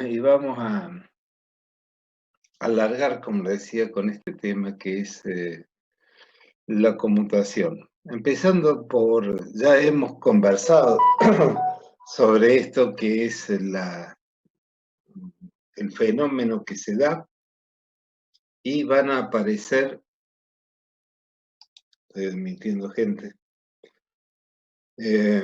Y vamos a alargar, como decía, con este tema que es la conmutación. Empezando por, ya hemos conversado sobre esto que es el fenómeno que se da y van a aparecer, estoy admitiendo gente, eh,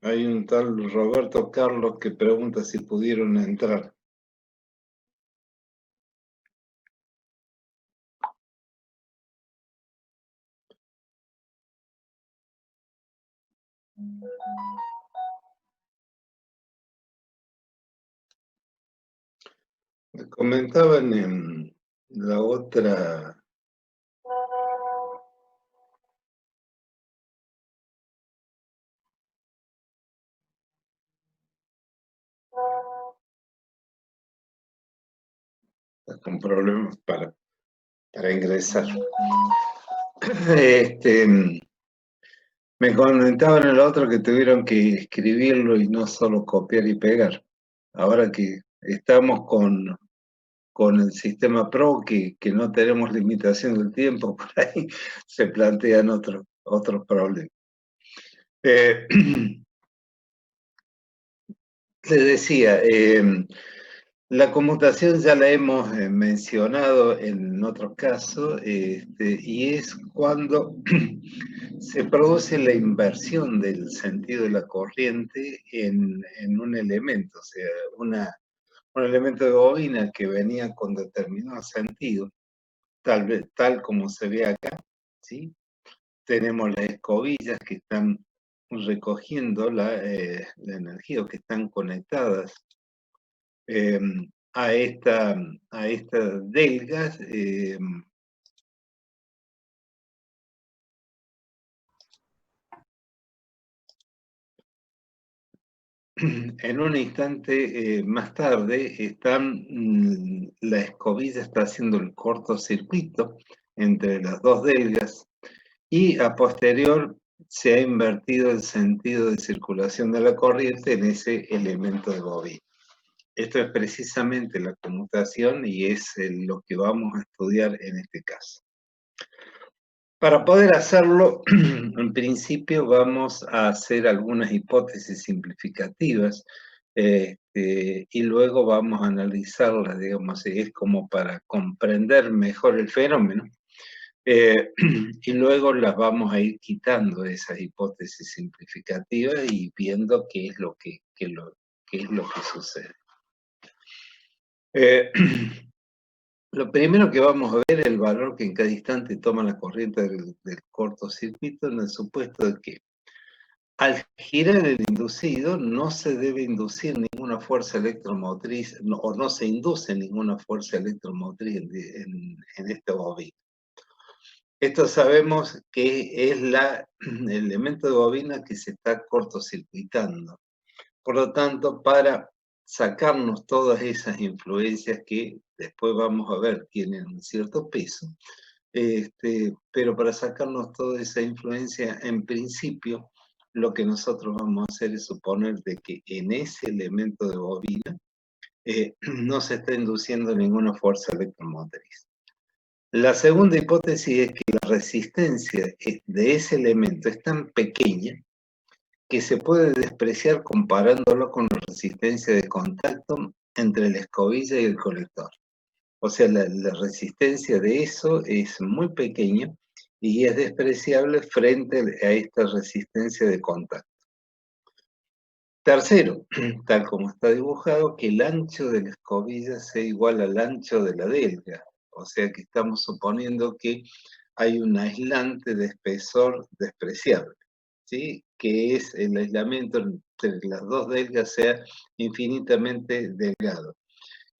hay un tal Roberto Carlos que pregunta si pudieron entrar. Me comentaban en la otra, con problemas para ingresar. Este, me comentaban en el otro que tuvieron que escribirlo y no solo copiar y pegar. Ahora que estamos con el sistema Pro, que no tenemos limitación del tiempo, por ahí se plantean otros problemas. Eh, Les decía, la conmutación ya la hemos mencionado en otros casos, y es cuando se produce la inversión del sentido de la corriente en un elemento, o sea, un elemento de bobina que venía con determinado sentido, tal como se ve acá, ¿sí? Tenemos las escobillas que están recogiendo la energía o que están conectadas eh, a estas delgas. En un instante más tarde la escobilla está haciendo el cortocircuito entre las dos delgas y a posterior se ha invertido el sentido de circulación de la corriente en ese elemento de bobina. Esto es precisamente la conmutación y es lo que vamos a estudiar en este caso. Para poder hacerlo, en principio vamos a hacer algunas hipótesis simplificativas y luego vamos a analizarlas, digamos, es como para comprender mejor el fenómeno. Y luego las vamos a ir quitando esas hipótesis simplificativas y viendo qué es lo que sucede. Lo primero que vamos a ver es el valor que en cada instante toma la corriente del cortocircuito en el supuesto de que al girar el inducido no se debe inducir ninguna fuerza electromotriz o no se induce ninguna fuerza electromotriz en esta bobina. Esto sabemos que es el elemento de bobina que se está cortocircuitando. Por lo tanto, para sacarnos todas esas influencias que después vamos a ver tienen un cierto peso, pero para sacarnos toda esa influencia, en principio, lo que nosotros vamos a hacer es suponer de que en ese elemento de bobina no se está induciendo ninguna fuerza electromotriz. La segunda hipótesis es que la resistencia de ese elemento es tan pequeña que se puede despreciar comparándolo con la resistencia de contacto entre la escobilla y el colector. O sea, la resistencia de eso es muy pequeña y es despreciable frente a esta resistencia de contacto. Tercero, tal como está dibujado, que el ancho de la escobilla sea igual al ancho de la delga. O sea que estamos suponiendo que hay un aislante de espesor despreciable, ¿sí? Que es el aislamiento entre las dos delgas sea infinitamente delgado.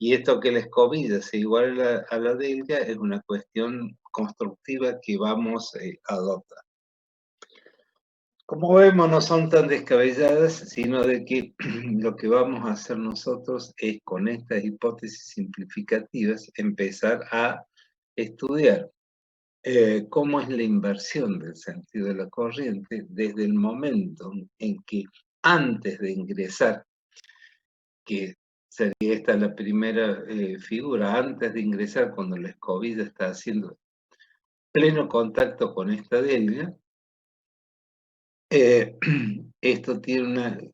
Y esto que la escobilla sea igual a la delga es una cuestión constructiva que vamos a adoptar. Como vemos, no son tan descabelladas, sino de que lo que vamos a hacer nosotros es, con estas hipótesis simplificativas, empezar a estudiar cómo es la inversión del sentido de la corriente desde el momento en que antes de ingresar, que sería esta la primera figura, antes de ingresar cuando la escobilla está haciendo pleno contacto con esta delga, esto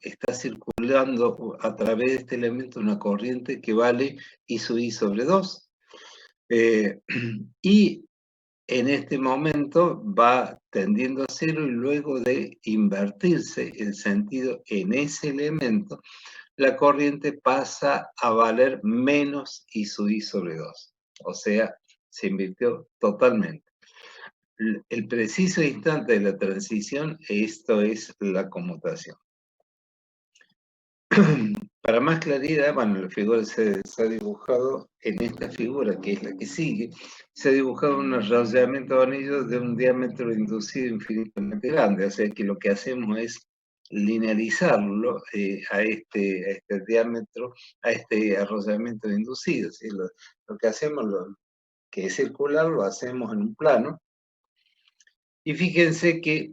está circulando a través de este elemento una corriente que vale I sub I sobre 2. Y en este momento va tendiendo a cero y luego de invertirse el sentido en ese elemento, la corriente pasa a valer menos I sub I sobre 2. O sea, se invirtió totalmente. El preciso instante de la transición, esto es la conmutación. Para más claridad, bueno, la figura se ha dibujado en esta figura, que es la que sigue, se ha dibujado un arrollamiento de anillos de un diámetro inducido infinitamente grande, o sea que lo que hacemos es linearizarlo a este diámetro, a este arrollamiento inducido. ¿Sí? Lo que hacemos, que es circular, lo hacemos en un plano. Y fíjense que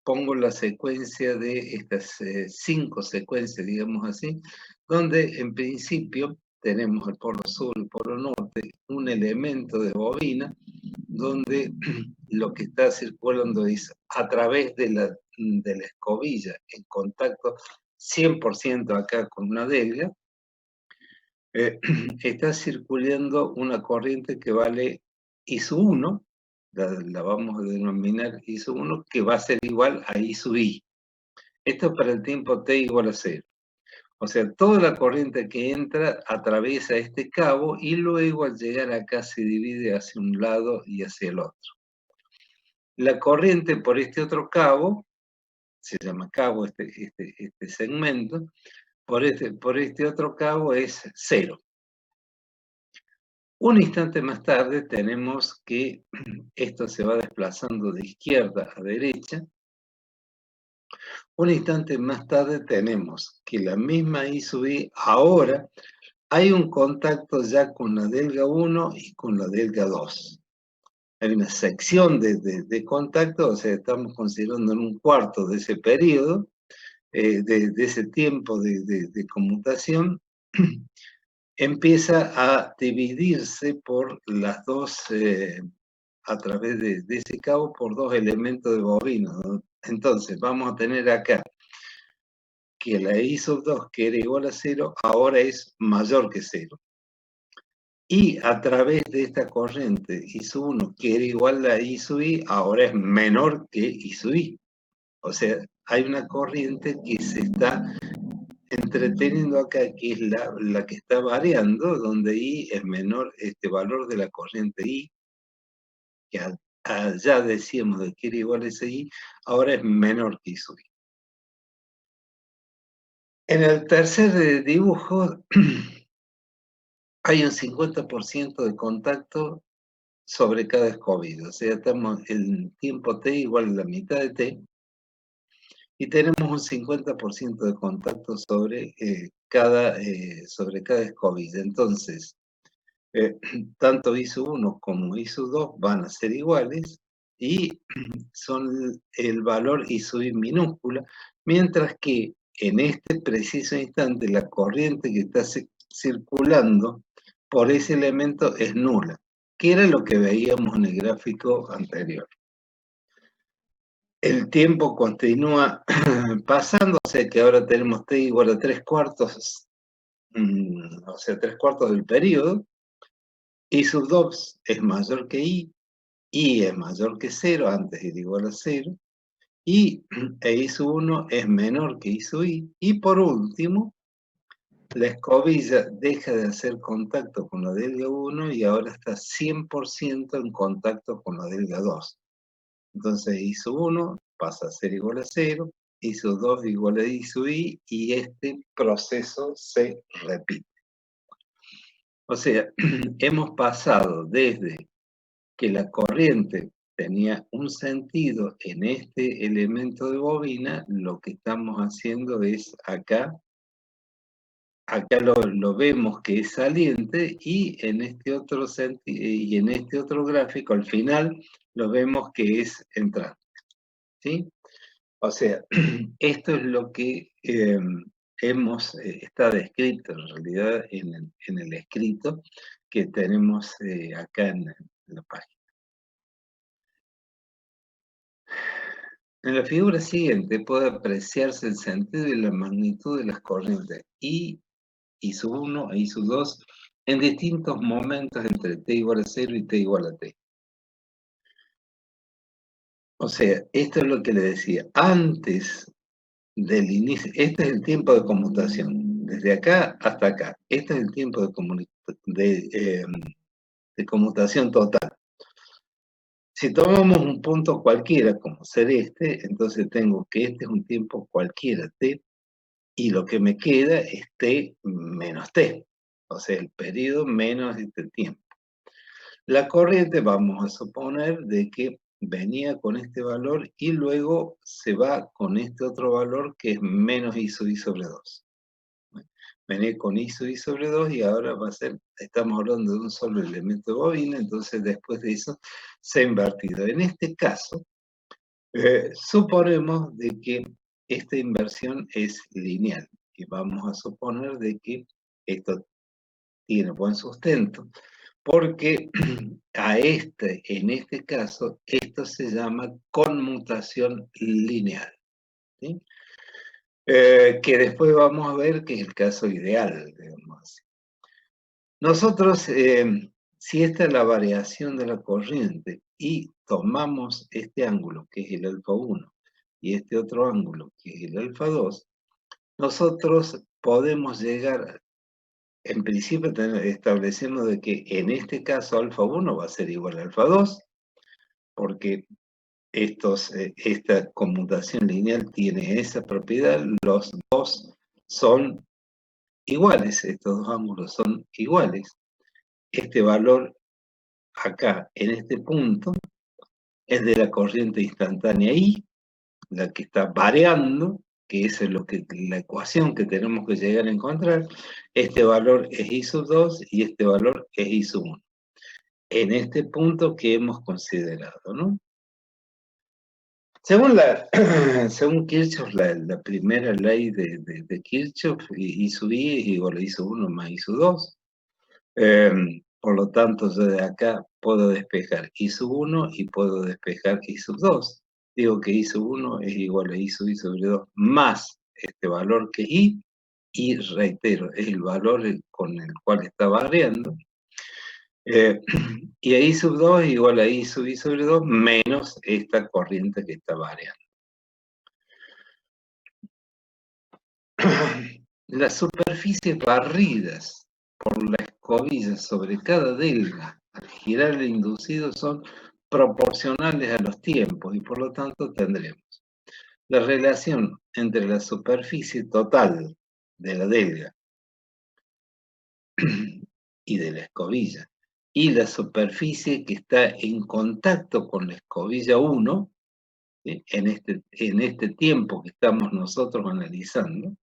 pongo la secuencia de estas 5 secuencias, digamos así, donde en principio tenemos el polo sur y el polo norte, un elemento de bobina, donde lo que está circulando es a través de la escobilla, en contacto 100% acá con una delga, está circulando una corriente que vale I sub 1, la vamos a denominar I sub 1, que va a ser igual a I sub I. Esto es para el tiempo t igual a 0. O sea, toda la corriente que entra atraviesa este cabo y luego al llegar acá se divide hacia un lado y hacia el otro. La corriente por este otro cabo, se llama cabo este segmento, por este otro cabo es 0. Un instante más tarde tenemos que esto se va desplazando de izquierda a derecha. Un instante más tarde tenemos que la misma I sub I, ahora hay un contacto ya con la delga 1 y con la delga 2. Hay una sección de contacto, o sea, estamos considerando en un cuarto de ese periodo, de ese tiempo de conmutación, empieza a dividirse por las dos, a través de ese cabo, por dos elementos de bobina, ¿no? Entonces, vamos a tener acá que la I sub 2, que era igual a 0, ahora es mayor que 0. Y a través de esta corriente I sub 1, que era igual a I sub I, ahora es menor que I sub I. O sea, hay una corriente que se está entreteniendo acá, que es la que está variando, donde I es menor, este valor de la corriente I, que allá decíamos de que era igual a ese I, ahora es menor que I sub I. En el tercer dibujo hay un 50% de contacto sobre cada escobilla, o sea, estamos en tiempo t igual a la mitad de t, y tenemos un 50% de contacto sobre cada escobilla. Entonces, tanto I sub 1 como I sub 2 van a ser iguales y son el valor I sub I minúscula, mientras que en este preciso instante la corriente que está circulando por ese elemento es nula, que era lo que veíamos en el gráfico anterior. El tiempo continúa pasando, o sea que ahora tenemos t igual a 3/4, o sea, 3/4 del periodo. I sub 2 es mayor que I es mayor que 0, antes era igual a 0, y I sub 1 es menor que I sub I, y por último, la escobilla deja de hacer contacto con la delga 1 y ahora está 100% en contacto con la delga 2. Entonces I sub 1 pasa a ser igual a 0, I sub 2 igual a I sub I, y este proceso se repite. O sea, hemos pasado desde que la corriente tenía un sentido en este elemento de bobina, lo que estamos haciendo es acá acá lo vemos que es saliente y en este otro gráfico al final lo vemos que es entrante, ¿sí? O sea, esto es lo que está descrito en realidad en el escrito que tenemos acá en la página. En la figura siguiente puede apreciarse el sentido y la magnitud de las corrientes I sub 1 e I sub 2 en distintos momentos entre t igual a 0 y t igual a t. O sea, esto es lo que le decía. Antes del inicio, este es el tiempo de conmutación, desde acá hasta acá. Este es el tiempo de conmutación total. Si tomamos un punto cualquiera, como ser este, entonces tengo que este es un tiempo cualquiera, t, y lo que me queda es t menos t, o sea, el periodo menos este tiempo. La corriente vamos a suponer de que venía con este valor y luego se va con este otro valor que es menos I sub I sobre 2. Venía con I sub I sobre 2 y ahora va a ser, estamos hablando de un solo elemento de bobina, entonces después de eso se ha invertido. En este caso, suponemos de que esta inversión es lineal y vamos a suponer de que esto tiene buen sustento, porque en este caso, esto se llama conmutación lineal, ¿sí? Que después vamos a ver que es el caso ideal, digamos así. Nosotros, si esta es la variación de la corriente y tomamos este ángulo, que es el alfa 1, y este otro ángulo, que es el alfa 2, nosotros podemos llegar, en principio establecemos de que en este caso alfa 1 va a ser igual a alfa 2, porque esta conmutación lineal tiene esa propiedad, los dos son iguales, estos dos ángulos son iguales. Este valor acá, en este punto, es de la corriente instantánea I, la que está variando, que es la ecuación que tenemos que llegar a encontrar. Este valor es I sub 2 y este valor es I sub 1. En este punto que hemos considerado, ¿no? Según Kirchhoff, la primera ley de Kirchhoff, I sub I es igual a I sub 1 más I sub 2. Por lo tanto, yo de acá puedo despejar I sub 1 y puedo despejar I sub 2. Digo que I sub 1 es igual a I sub I sobre 2 más este valor que I, y reitero, es el valor con el cual está variando. Y a I sub 2 es igual a I sub I sobre 2 menos esta corriente que está variando. Las superficies barridas por la escobilla sobre cada delga al girar el inducido son proporcionales a los tiempos y por lo tanto tendremos la relación entre la superficie total de la delga y de la escobilla y la superficie que está en contacto con la escobilla 1, ¿sí? en este tiempo que estamos nosotros analizando,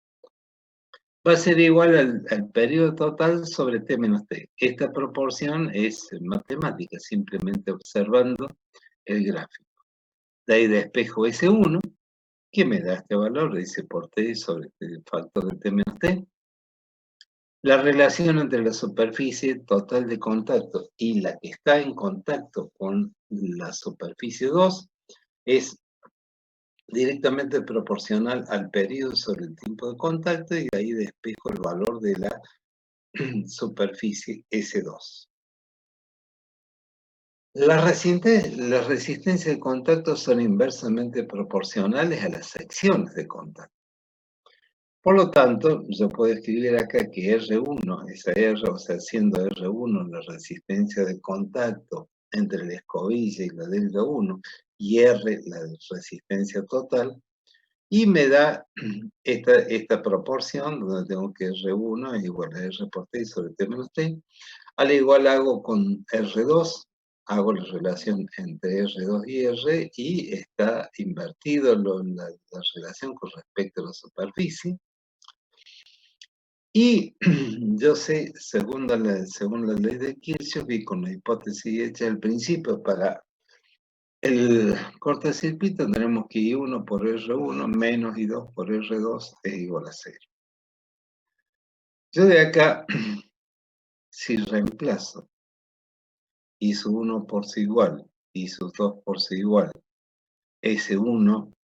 va a ser igual al periodo total sobre t menos t. Esta proporción es matemática, simplemente observando el gráfico. De ahí despejo S1, que me da este valor, dice por t sobre el factor de t menos t. La relación entre la superficie total de contacto y la que está en contacto con la superficie 2 es directamente proporcional al periodo sobre el tiempo de contacto y de ahí despejo el valor de la superficie S2. Las resistencias de contacto son inversamente proporcionales a las secciones de contacto. Por lo tanto, yo puedo escribir acá que R1, esa R, o sea, siendo R1 la resistencia de contacto entre la escobilla y la delta 1, y R la resistencia total, y me da esta proporción, donde tengo que R1 es igual a R por T sobre T menos T. Al igual hago con R2, hago la relación entre R2 y R, y está invertido la relación con respecto a la superficie. Y yo sé, según la ley de Kirchhoff y con la hipótesis hecha al principio, para el cortocircuito tenemos que I1 por R1 menos I2 por R2 es igual a 0. Yo de acá, si reemplazo I sub 1 por C igual, I sub 2 por C igual, S1,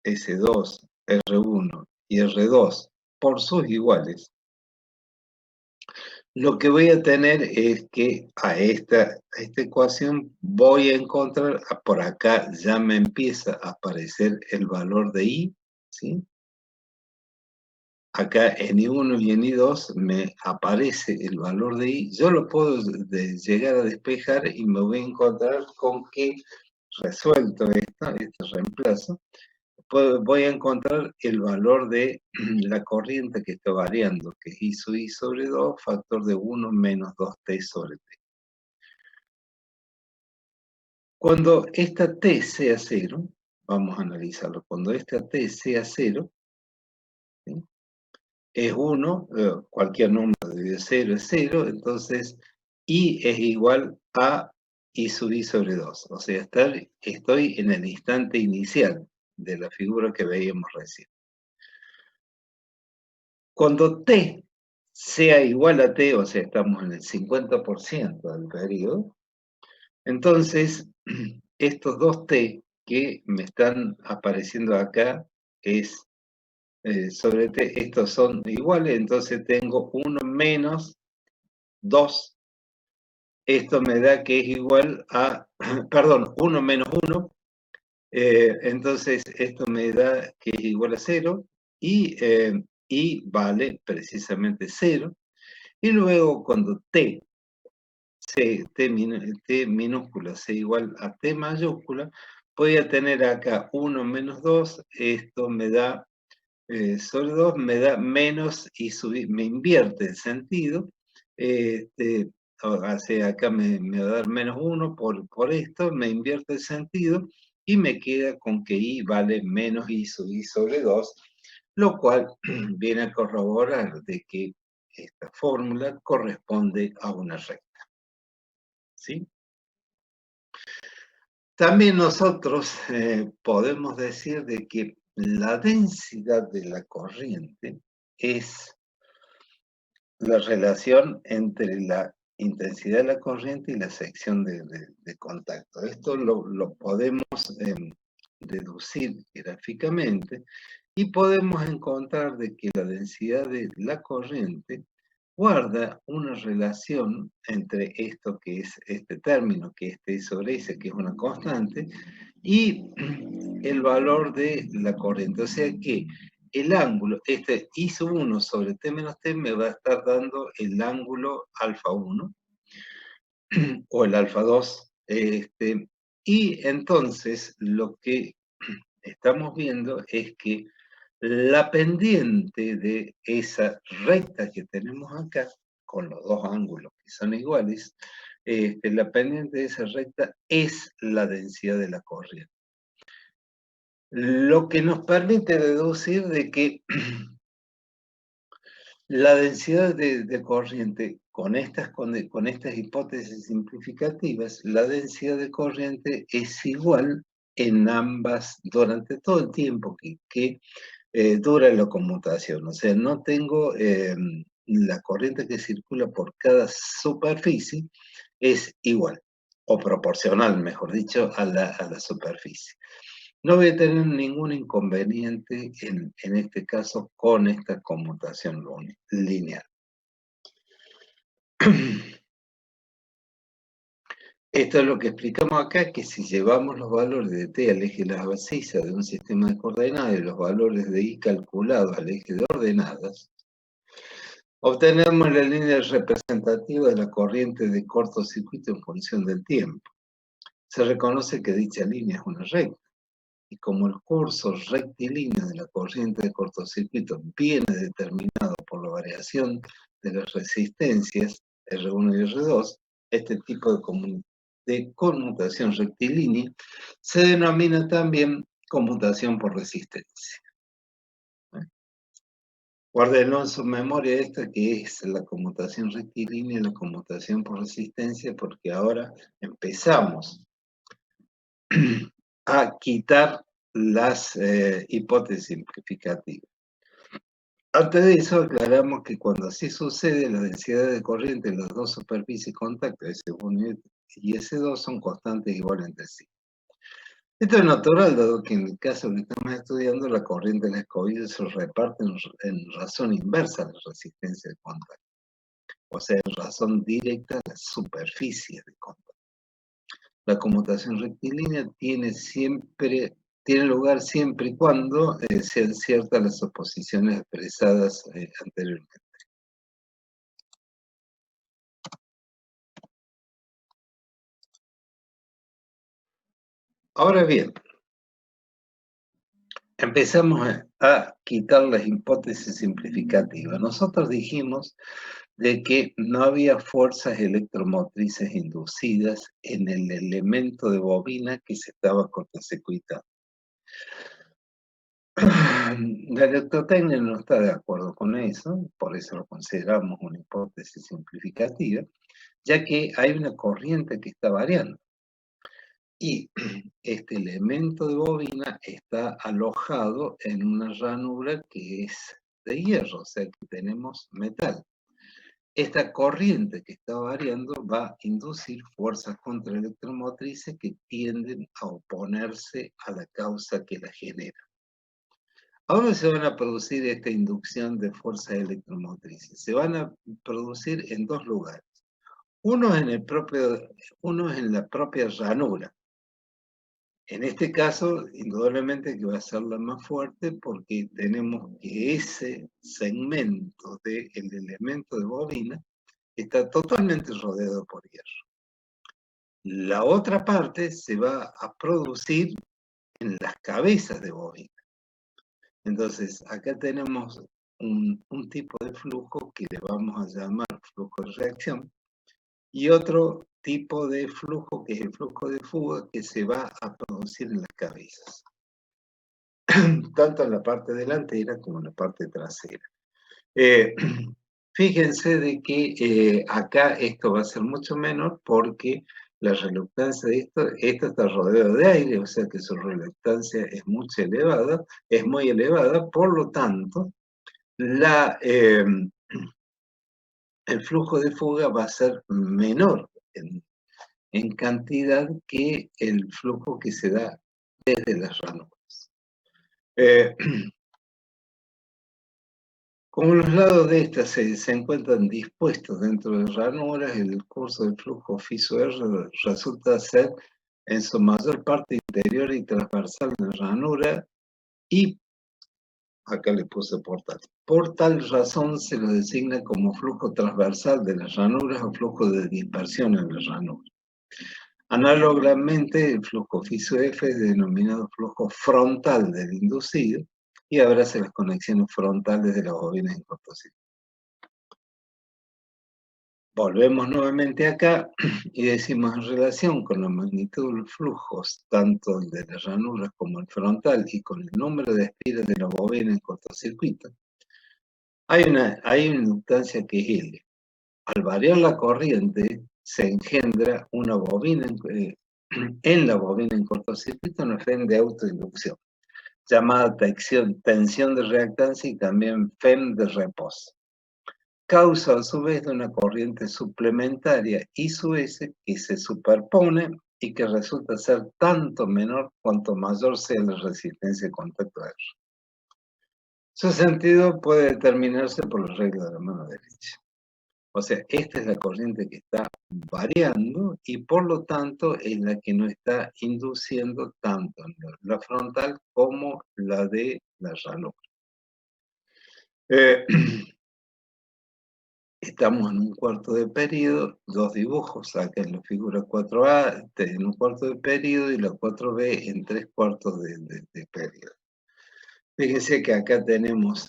S2, R1 y R2 por sus iguales, lo que voy a tener es que a esta ecuación voy a encontrar, por acá ya me empieza a aparecer el valor de I, ¿sí? Acá en I1 y en I2 me aparece el valor de I. Yo lo puedo llegar a despejar y me voy a encontrar con que, resuelto este reemplazo, voy a encontrar el valor de la corriente que está variando, que es I sub I sobre 2, factor de 1 menos 2t sobre t. Cuando esta t sea 0, vamos a analizarlo, cuando esta t sea 0, ¿sí? Es 1, cualquier número de 0 es 0, entonces I es igual a I sub I sobre 2. O sea, estoy en el instante inicial de la figura que veíamos recién. Cuando t sea igual a t, o sea, estamos en el 50% del periodo, entonces estos dos t que me están apareciendo acá es sobre t, estos son iguales, entonces tengo 1 menos 2. Esto me da que es igual a, perdón, 1 menos 1. Entonces esto me da que es igual a 0 y vale precisamente 0. Y luego cuando t minúscula sea igual a t mayúscula, voy a tener acá 1 menos 2, esto me da, sobre 2 me da menos y subir, me invierte el sentido, o sea, acá me va a dar menos 1 por esto, me invierte el sentido y me queda con que i vale menos i sub i sobre 2, lo cual viene a corroborar de que esta fórmula corresponde a una recta. ¿Sí? También nosotros podemos decir de que la densidad de la corriente es la relación entre la intensidad de la corriente y la sección de contacto. Esto lo podemos deducir gráficamente y podemos encontrar de que la densidad de la corriente guarda una relación entre esto que es este término, que es T sobre S, que es una constante, y el valor de la corriente. O sea que el ángulo, este I sub 1 sobre T menos T me va a estar dando el ángulo alfa 1 o el alfa 2. Y entonces lo que estamos viendo es que la pendiente de esa recta que tenemos acá, con los dos ángulos que son iguales, la pendiente de esa recta es la densidad de la corriente. Lo que nos permite deducir de que la densidad de corriente, con estas hipótesis simplificativas, la densidad de corriente es igual en ambas, durante todo el tiempo que dura la conmutación. O sea, no tengo la corriente que circula por cada superficie, es igual, o proporcional, mejor dicho, a la superficie. No voy a tener ningún inconveniente en este caso con esta conmutación lineal. Esto es lo que explicamos acá, que si llevamos los valores de t al eje de las abscisas de un sistema de coordenadas y los valores de i calculados al eje de ordenadas, obtenemos la línea representativa de la corriente de cortocircuito en función del tiempo. Se reconoce que dicha línea es una recta, y como el curso rectilíneo de la corriente de cortocircuito viene determinado por la variación de las resistencias R1 y R2, este tipo de conmutación rectilínea se denomina también conmutación por resistencia. Guárdenlo en su memoria esto que es la conmutación rectilínea y la conmutación por resistencia, porque ahora empezamos a quitar las hipótesis simplificativas. Antes de eso, aclaramos que cuando así sucede, la densidad de corriente en las dos superficies de contacto, S1 y S2, son constantes iguales entre sí. Esto es natural, dado que en el caso que estamos estudiando, la corriente de la escobilla se reparte en razón inversa a la resistencia de contacto, o sea, en razón directa a la superficie de contacto. La conmutación rectilínea tiene lugar siempre y cuando sean ciertas las suposiciones expresadas anteriormente. Ahora bien, empezamos a quitar las hipótesis simplificativas. Nosotros dijimos de que no había fuerzas electromotrices inducidas en el elemento de bobina que se estaba cortocircuitando. La electrotecnia no está de acuerdo con eso, por eso lo consideramos una hipótesis simplificativa, ya que hay una corriente que está variando. Y este elemento de bobina está alojado en una ranura que es de hierro, o sea que tenemos metal. Esta corriente que está variando va a inducir fuerzas contraelectromotrices que tienden a oponerse a la causa que la genera. ¿A dónde se van a producir esta inducción de fuerzas electromotrices? Se van a producir en dos lugares. Uno es en la propia ranura. En este caso, indudablemente que va a ser la más fuerte porque tenemos que ese segmento del elemento de bobina está totalmente rodeado por hierro. La otra parte se va a producir en las cabezas de bobina. Entonces, acá tenemos un tipo de flujo que le vamos a llamar flujo de reacción y otro tipo de flujo que es el flujo de fuga que se va a producir en las cabezas, tanto en la parte delantera como en la parte trasera. Fíjense de que acá esto va a ser mucho menor porque la reluctancia de esto está rodeado de aire, o sea que su reluctancia es muy elevada, por lo tanto, el flujo de fuga va a ser menor en cantidad que el flujo que se da desde las ranuras. Como los lados de estas se encuentran dispuestos dentro de ranuras, el curso del flujo FISO-R resulta ser en su mayor parte interior y transversal de la ranura y acá le puse portal. Por tal razón se lo designa como flujo transversal de las ranuras o flujo de dispersión en las ranuras. Análogamente, el flujo FISO-F es denominado flujo frontal del inducido y abraza las conexiones frontales de las bobinas en cortocircuito. Volvemos nuevamente acá y decimos en relación con la magnitud de los flujos, tanto el de las ranuras como el frontal, y con el número de espiras de la bobina en cortocircuito, hay una inductancia que es L. Al variar la corriente, se engendra una bobina en la bobina en cortocircuito, una FEM de autoinducción, llamada tensión de reactancia y también FEM de reposo. Causa a su vez de una corriente suplementaria ISU-S que se superpone y que resulta ser tanto menor cuanto mayor sea la resistencia de contacto R. Su sentido puede determinarse por la regla de la mano derecha. O sea, esta es la corriente que está variando y por lo tanto es la que nos está induciendo tanto en la frontal como la de la ranura. Estamos en un cuarto de periodo, dos dibujos, acá en la figura 4A en un cuarto de periodo y la 4B en 3/4 de periodo. Fíjense que acá tenemos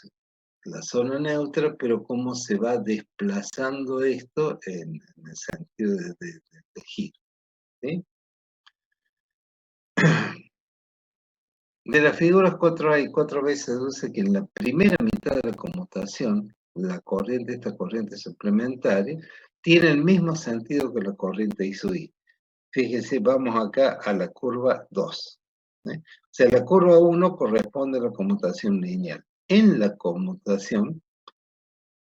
la zona neutra, pero cómo se va desplazando esto en el sentido de giro. ¿Sí? De las figuras 4A y 4B se deduce que en la primera mitad de la conmutación, la corriente, esta corriente suplementaria, tiene el mismo sentido que la corriente I sub I. Fíjense, vamos acá a la curva 2. O sea, la curva 1 corresponde a la conmutación lineal. En la conmutación,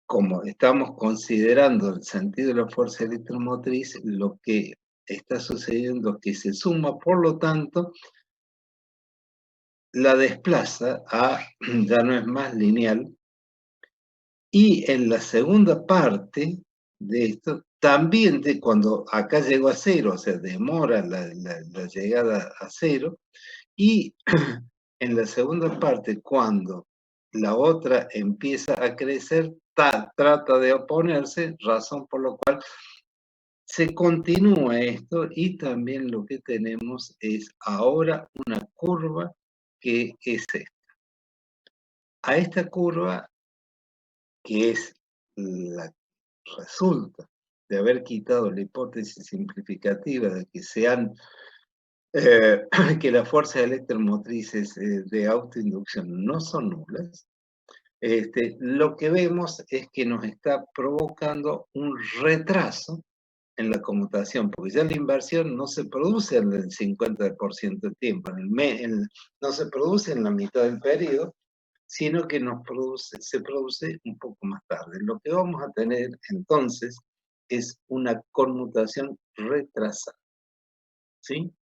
como estamos considerando el sentido de la fuerza electromotriz, lo que está sucediendo es que se suma, por lo tanto, la desplaza a, ya no es más lineal, y en la segunda parte de esto, también cuando acá llegó a cero, o sea, demora la llegada a cero, y en la segunda parte, cuando la otra empieza a crecer, trata de oponerse, razón por la cual se continúa esto, y también lo que tenemos es ahora una curva que es esta. A esta curva, que es la resulta de haber quitado la hipótesis simplificativa de que que las fuerzas electromotrices de autoinducción no son nulas, lo que vemos es que nos está provocando un retraso en la conmutación, porque ya la inversión no se produce en el 50% del tiempo, no se produce en la mitad del periodo, sino que se produce un poco más tarde. Lo que vamos a tener entonces es una conmutación retrasada, ¿sí?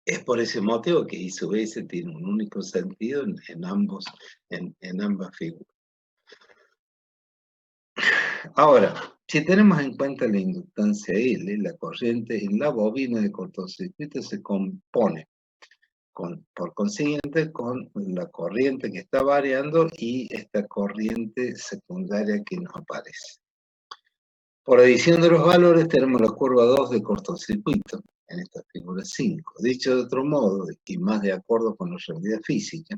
Es por ese motivo que I sub S tiene un único sentido en ambas figuras. Ahora, si tenemos en cuenta la inductancia L, la corriente en la bobina de cortocircuito se compone, por consiguiente, con la corriente que está variando y esta corriente secundaria que nos aparece. Por adición de los valores tenemos la curva 2 de cortocircuito en esta figura 5. Dicho de otro modo, y más de acuerdo con la realidad física,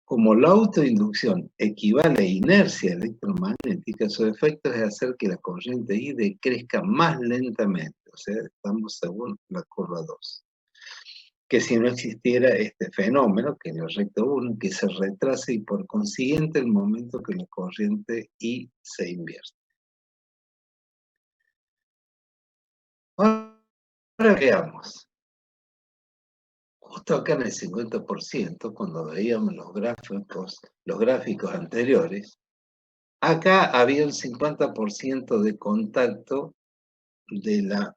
como la autoinducción equivale a inercia electromagnética, su efecto es hacer que la corriente I decrezca más lentamente, o sea, estamos según la curva 2. Que si no existiera este fenómeno, que es la recta 1, que se retrasa y por consiguiente el momento que la corriente I se invierte. Ahora veamos. Justo acá en el 50%, cuando veíamos los gráficos anteriores, acá había un 50% de contacto de la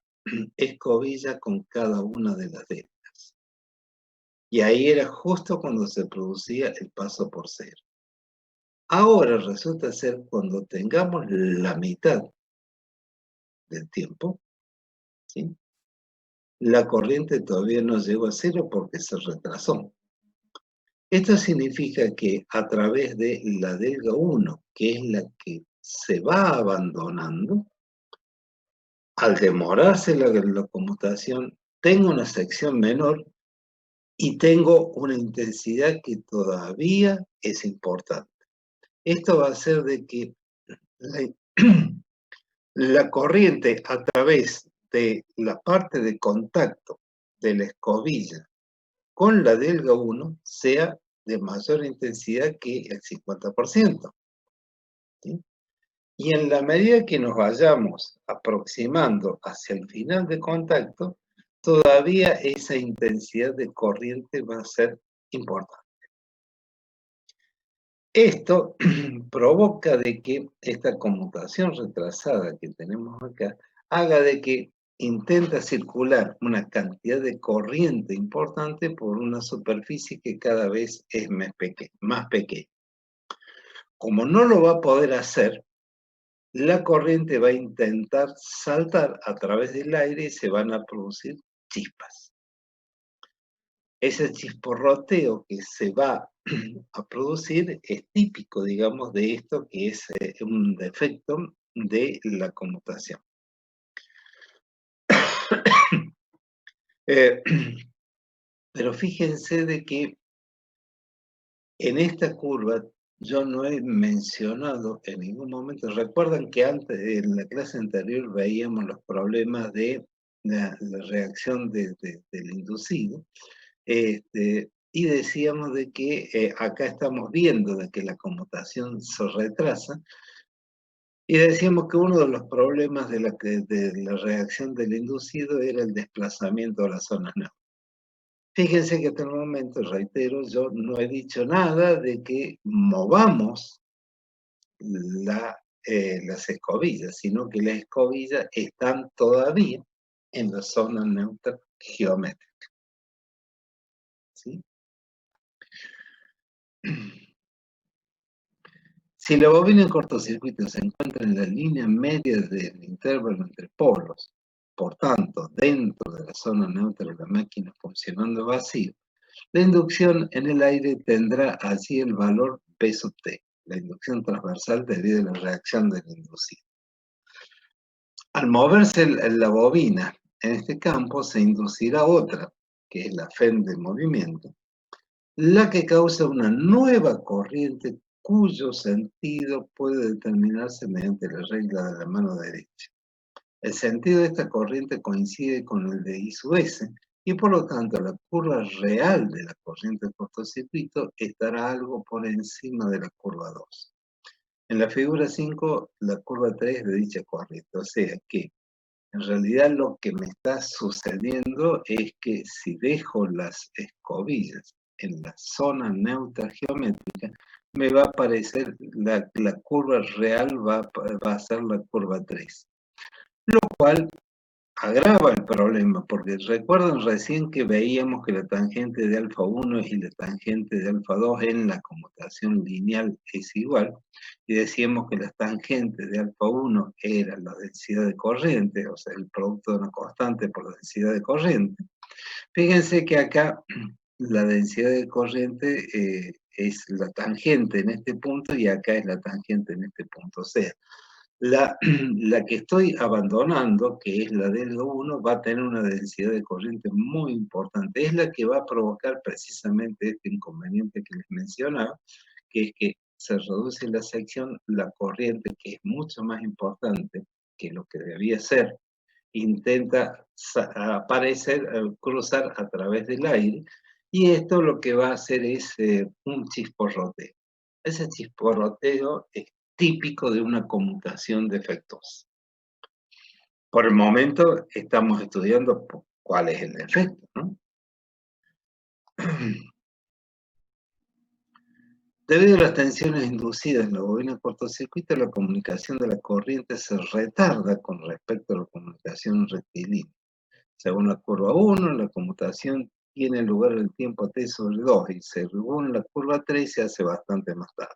escobilla con cada una de las deltas. Y ahí era justo cuando se producía el paso por cero. Ahora resulta ser cuando tengamos la mitad del tiempo, ¿sí? La corriente todavía no llegó a cero porque se retrasó. Esto significa que a través de la delta 1, que es la que se va abandonando, al demorarse la conmutación, tengo una sección menor y tengo una intensidad que todavía es importante. Esto va a hacer de que la corriente a través de la parte de contacto de la escobilla con la delta 1 sea de mayor intensidad que el 50%. ¿Sí? Y en la medida que nos vayamos aproximando hacia el final de contacto, todavía esa intensidad de corriente va a ser importante. Esto provoca de que esta conmutación retrasada que tenemos acá haga de que intenta circular una cantidad de corriente importante por una superficie que cada vez es más pequeña. Como no lo va a poder hacer, la corriente va a intentar saltar a través del aire y se van a producir chispas. Ese chisporroteo que se va a producir es típico, digamos, de esto que es un defecto de la conmutación. Pero fíjense de que en esta curva yo no he mencionado en ningún momento, recuerdan que antes, en la clase anterior, veíamos los problemas de la reacción del inducido. Y decíamos de que acá estamos viendo de que la conmutación se retrasa, y decíamos que uno de los problemas de la reacción del inducido era el desplazamiento a la zona neutra. Fíjense que hasta el momento, reitero, yo no he dicho nada de que movamos las escobillas, sino que las escobillas están todavía en la zona neutra geométrica. ¿Sí? Si la bobina en cortocircuito se encuentra en la línea media del intervalo entre polos, por tanto, dentro de la zona neutra de la máquina funcionando vacío, la inducción en el aire tendrá allí el valor P sub T, la inducción transversal debido a la reacción del inducido. Al moverse la bobina en este campo, se inducirá otra, que es la FEM de movimiento, la que causa una nueva corriente cuyo sentido puede determinarse mediante la regla de la mano derecha. El sentido de esta corriente coincide con el de I sub S, y por lo tanto la curva real de la corriente de cortocircuito estará algo por encima de la curva 2. En la figura 5, la curva 3 de dicha corriente, o sea que en realidad lo que me está sucediendo es que si dejo las escobillas en la zona neutra geométrica, me va a aparecer la curva real, va a ser la curva 3. Lo cual agrava el problema, porque recuerdan recién que veíamos que la tangente de alfa 1 y la tangente de alfa 2 en la conmutación lineal es igual, y decíamos que las tangentes de alfa 1 era la densidad de corriente, o sea, el producto de una constante por la densidad de corriente. Fíjense que acá la densidad de corriente es la tangente en este punto, y acá es la tangente en este punto. O sea, la que estoy abandonando, que es la del 1, va a tener una densidad de corriente muy importante. Es la que va a provocar precisamente este inconveniente que les mencionaba, que es que se reduce la sección, la corriente, que es mucho más importante que lo que debía ser, intenta aparecer, cruzar a través del aire, y esto lo que va a hacer es un chisporroteo. Ese chisporroteo es típico de una conmutación defectuosa. Por el momento estamos estudiando cuál es el defecto, ¿no? Debido a las tensiones inducidas en la bobina cortocircuito, la comunicación de la corriente se retarda con respecto a la comunicación rectilínea. Según la curva 1, la conmutación tiene lugar en el tiempo t sobre 2, y según la curva 3 se hace bastante más tarde.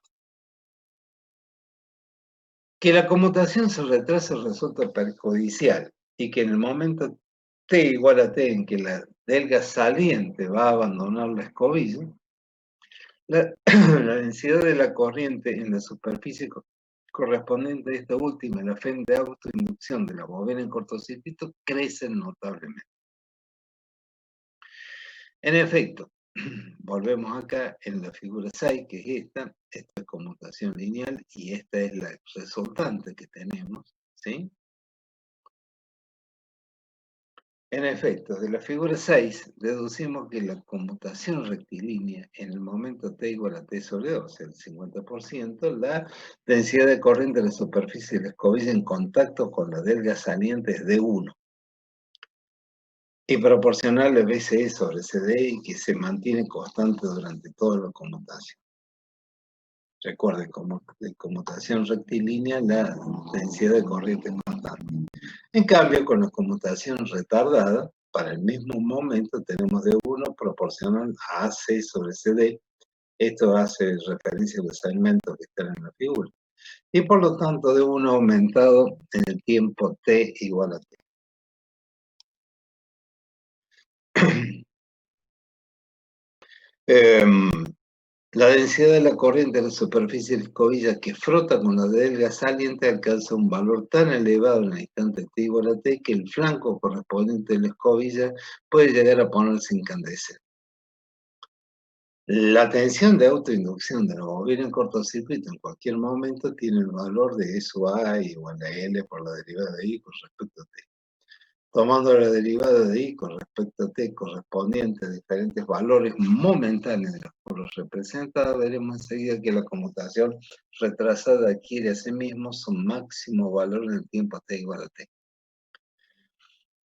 Que la conmutación se retrase resulta perjudicial, y que en el momento t igual a t en que la delga saliente va a abandonar la escobilla, la, la densidad de la corriente en la superficie correspondiente a esta última, la FEM de autoinducción de la bobina en cortocircuito, crece notablemente. En efecto, volvemos acá en la figura 6, que es esta es conmutación lineal, y esta es la resultante que tenemos, ¿sí? En efecto, de la figura 6 deducimos que la conmutación rectilínea en el momento t igual a t sobre 2, o sea, el 50%, la densidad de corriente de la superficie de la escobilla en contacto con la delga saliente es de 1. Y proporcional a BCE sobre CD, y que se mantiene constante durante toda la conmutación. Recuerden, como de conmutación rectilínea, la densidad de corriente es constante. En cambio, con la conmutación retardada, para el mismo momento tenemos de 1 proporcional a AC sobre CD. Esto hace referencia a los segmentos que están en la figura. Y por lo tanto, de 1 aumentado en el tiempo t igual a t. La densidad de la corriente en la superficie de la escobilla que frota con la delga saliente alcanza un valor tan elevado en el instante t igual a t, que el flanco correspondiente de la escobilla puede llegar a ponerse incandescente. La tensión de autoinducción de la bobina en cortocircuito en cualquier momento tiene el valor de E sub A igual a L por la derivada de I con respecto a T. tomando la derivada de I con respecto a T correspondiente a diferentes valores momentáneos de las curvas representadas, veremos enseguida que la conmutación retrasada adquiere a sí mismo su máximo valor en el tiempo T igual a T.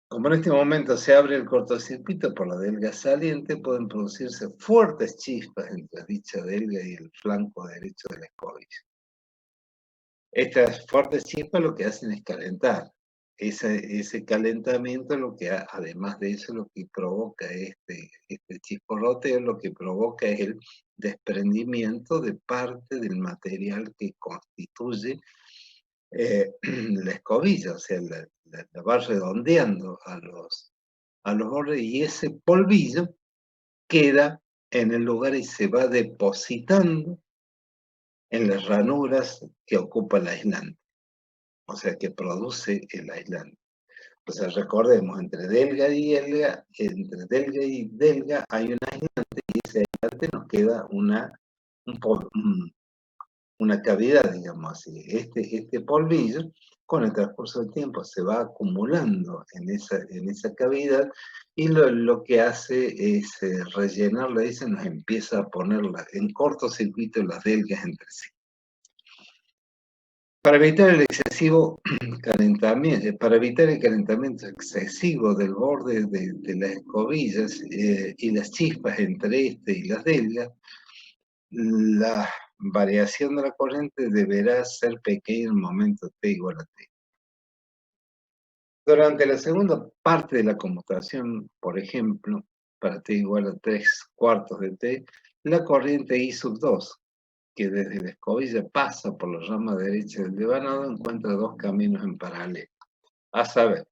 Como en este momento se abre el cortocircuito por la delga saliente, pueden producirse fuertes chispas entre dicha delga y el flanco derecho de la escobilla. Estas fuertes chispas lo que hacen es calentar. Ese calentamiento lo que, además de eso, lo que provoca este chisporroteo, lo que provoca es el desprendimiento de parte del material que constituye la escobilla, o sea, la va redondeando a los bordes y ese polvillo queda en el lugar y se va depositando en las ranuras que ocupa el aislante, o sea, que produce el aislante. O sea, recordemos, entre delga y delga hay un aislante y ese aislante nos queda una cavidad, digamos así. Este polvillo, con el transcurso del tiempo, se va acumulando en esa cavidad y lo que hace es rellenarla, nos empieza a ponerla en cortocircuito las delgas entre sí. Para evitar el calentamiento excesivo del borde de las escobillas y las chispas entre este y las delgas, la variación de la corriente deberá ser pequeña en el momento T igual a T. Durante la segunda parte de la conmutación, por ejemplo, para T igual a 3/4 de T, la corriente I sub 2, que desde la escobilla pasa por la rama derecha del devanado, encuentra dos caminos en paralelo. A saber,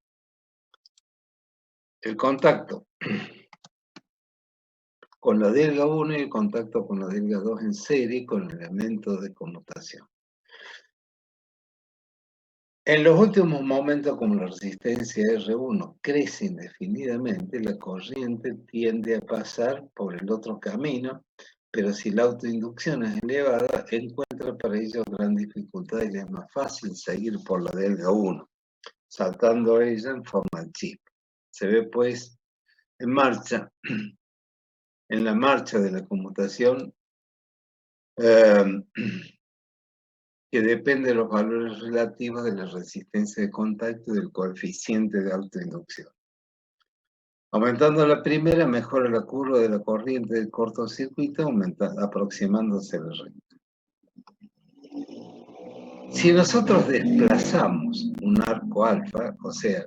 el contacto con la delga 1 y el contacto con la delga 2 en serie con elementos de conmutación. En los últimos momentos, como la resistencia R1 crece indefinidamente, la corriente tiende a pasar por el otro camino, pero si la autoinducción es elevada, encuentra para ello gran dificultad y le es más fácil seguir por la delga 1, saltando ella en forma de chip. Se ve pues en marcha, en la marcha de la conmutación, que depende de los valores relativos de la resistencia de contacto y del coeficiente de autoinducción. Aumentando la primera, mejora la curva de la corriente del cortocircuito, aproximándose a la recta. Si nosotros desplazamos un arco alfa, o sea,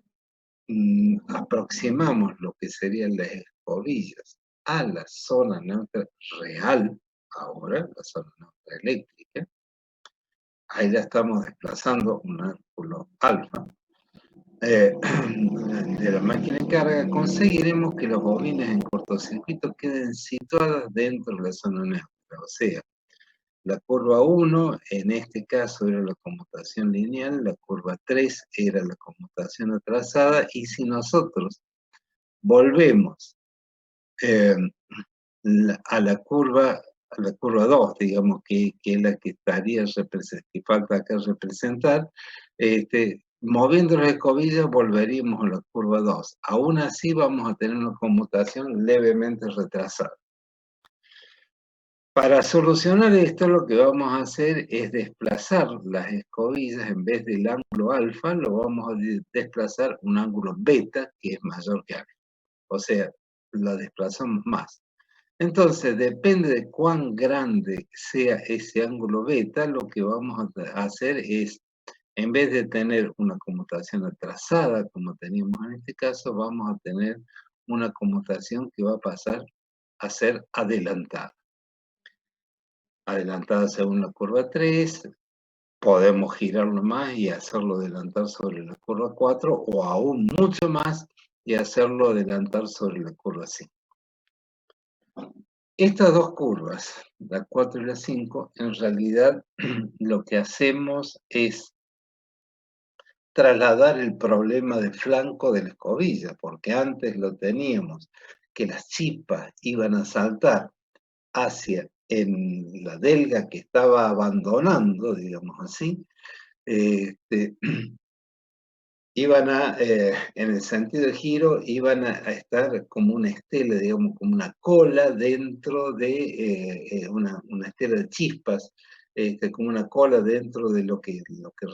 aproximamos lo que serían las escobillas a la zona neutra real, ahora, la zona neutra eléctrica, ahí ya estamos desplazando un ángulo alfa de la máquina de carga, conseguiremos que los bobines en cortocircuito queden situadas dentro de la zona neutra. O sea, la curva 1 en este caso era la conmutación lineal, la curva 3 era la conmutación atrasada, y si nosotros volvemos a la curva 2, digamos, que es la que estaría que falta acá representar, moviendo las escobillas volveríamos a la curva 2. Aún así vamos a tener una conmutación levemente retrasada. Para solucionar esto, lo que vamos a hacer es desplazar las escobillas, en vez del ángulo alfa, lo vamos a desplazar un ángulo beta, que es mayor que alfa. O sea, la desplazamos más. Entonces, depende de cuán grande sea ese ángulo beta, lo que vamos a hacer es, en vez de tener una conmutación atrasada, como teníamos en este caso, vamos a tener una conmutación que va a pasar a ser adelantada. Adelantada según la curva 3, podemos girarlo más y hacerlo adelantar sobre la curva 4, o aún mucho más y hacerlo adelantar sobre la curva 5. Estas dos curvas, la 4 y la 5, en realidad lo que hacemos es trasladar el problema de flanco de la escobilla, porque antes lo teníamos, que las chispas iban a saltar hacia en la delga que estaba abandonando, digamos así, iban en el sentido de giro, iban a estar como una estela, digamos, como una cola dentro de una estela de chispas, como una cola dentro de lo que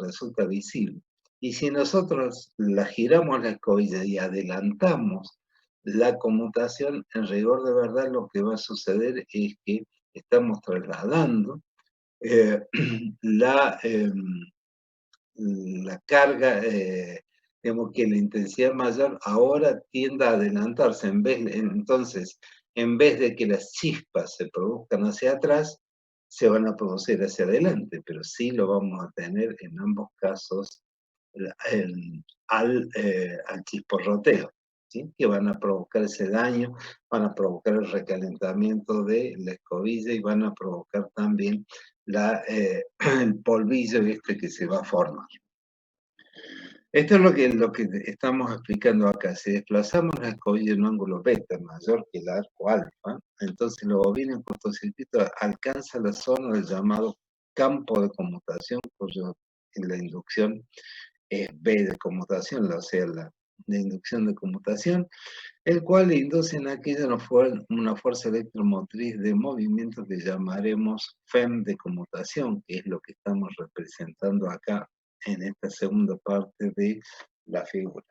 resulta visible. Y si nosotros la giramos la escobilla y adelantamos la conmutación, en rigor de verdad lo que va a suceder es que estamos trasladando eh, la... la carga, digamos que la intensidad mayor ahora tiende a adelantarse. Entonces, en vez de que las chispas se produzcan hacia atrás, se van a producir hacia adelante, pero sí lo vamos a tener en ambos casos al chisporroteo, ¿sí? Que van a provocar ese daño, van a provocar el recalentamiento de la escobilla y van a provocar también el polvillo que se va a formar. Esto es lo que estamos explicando acá. Si desplazamos la escobilla en un ángulo beta mayor que el arco alfa, entonces la bobina en cortocircuito alcanza la zona del llamado campo de conmutación, cuyo en la inducción es B de conmutación, o sea, la inducción de conmutación, el cual induce en aquella una fuerza electromotriz de movimiento que llamaremos FEM de conmutación, que es lo que estamos representando acá en esta segunda parte de la figura,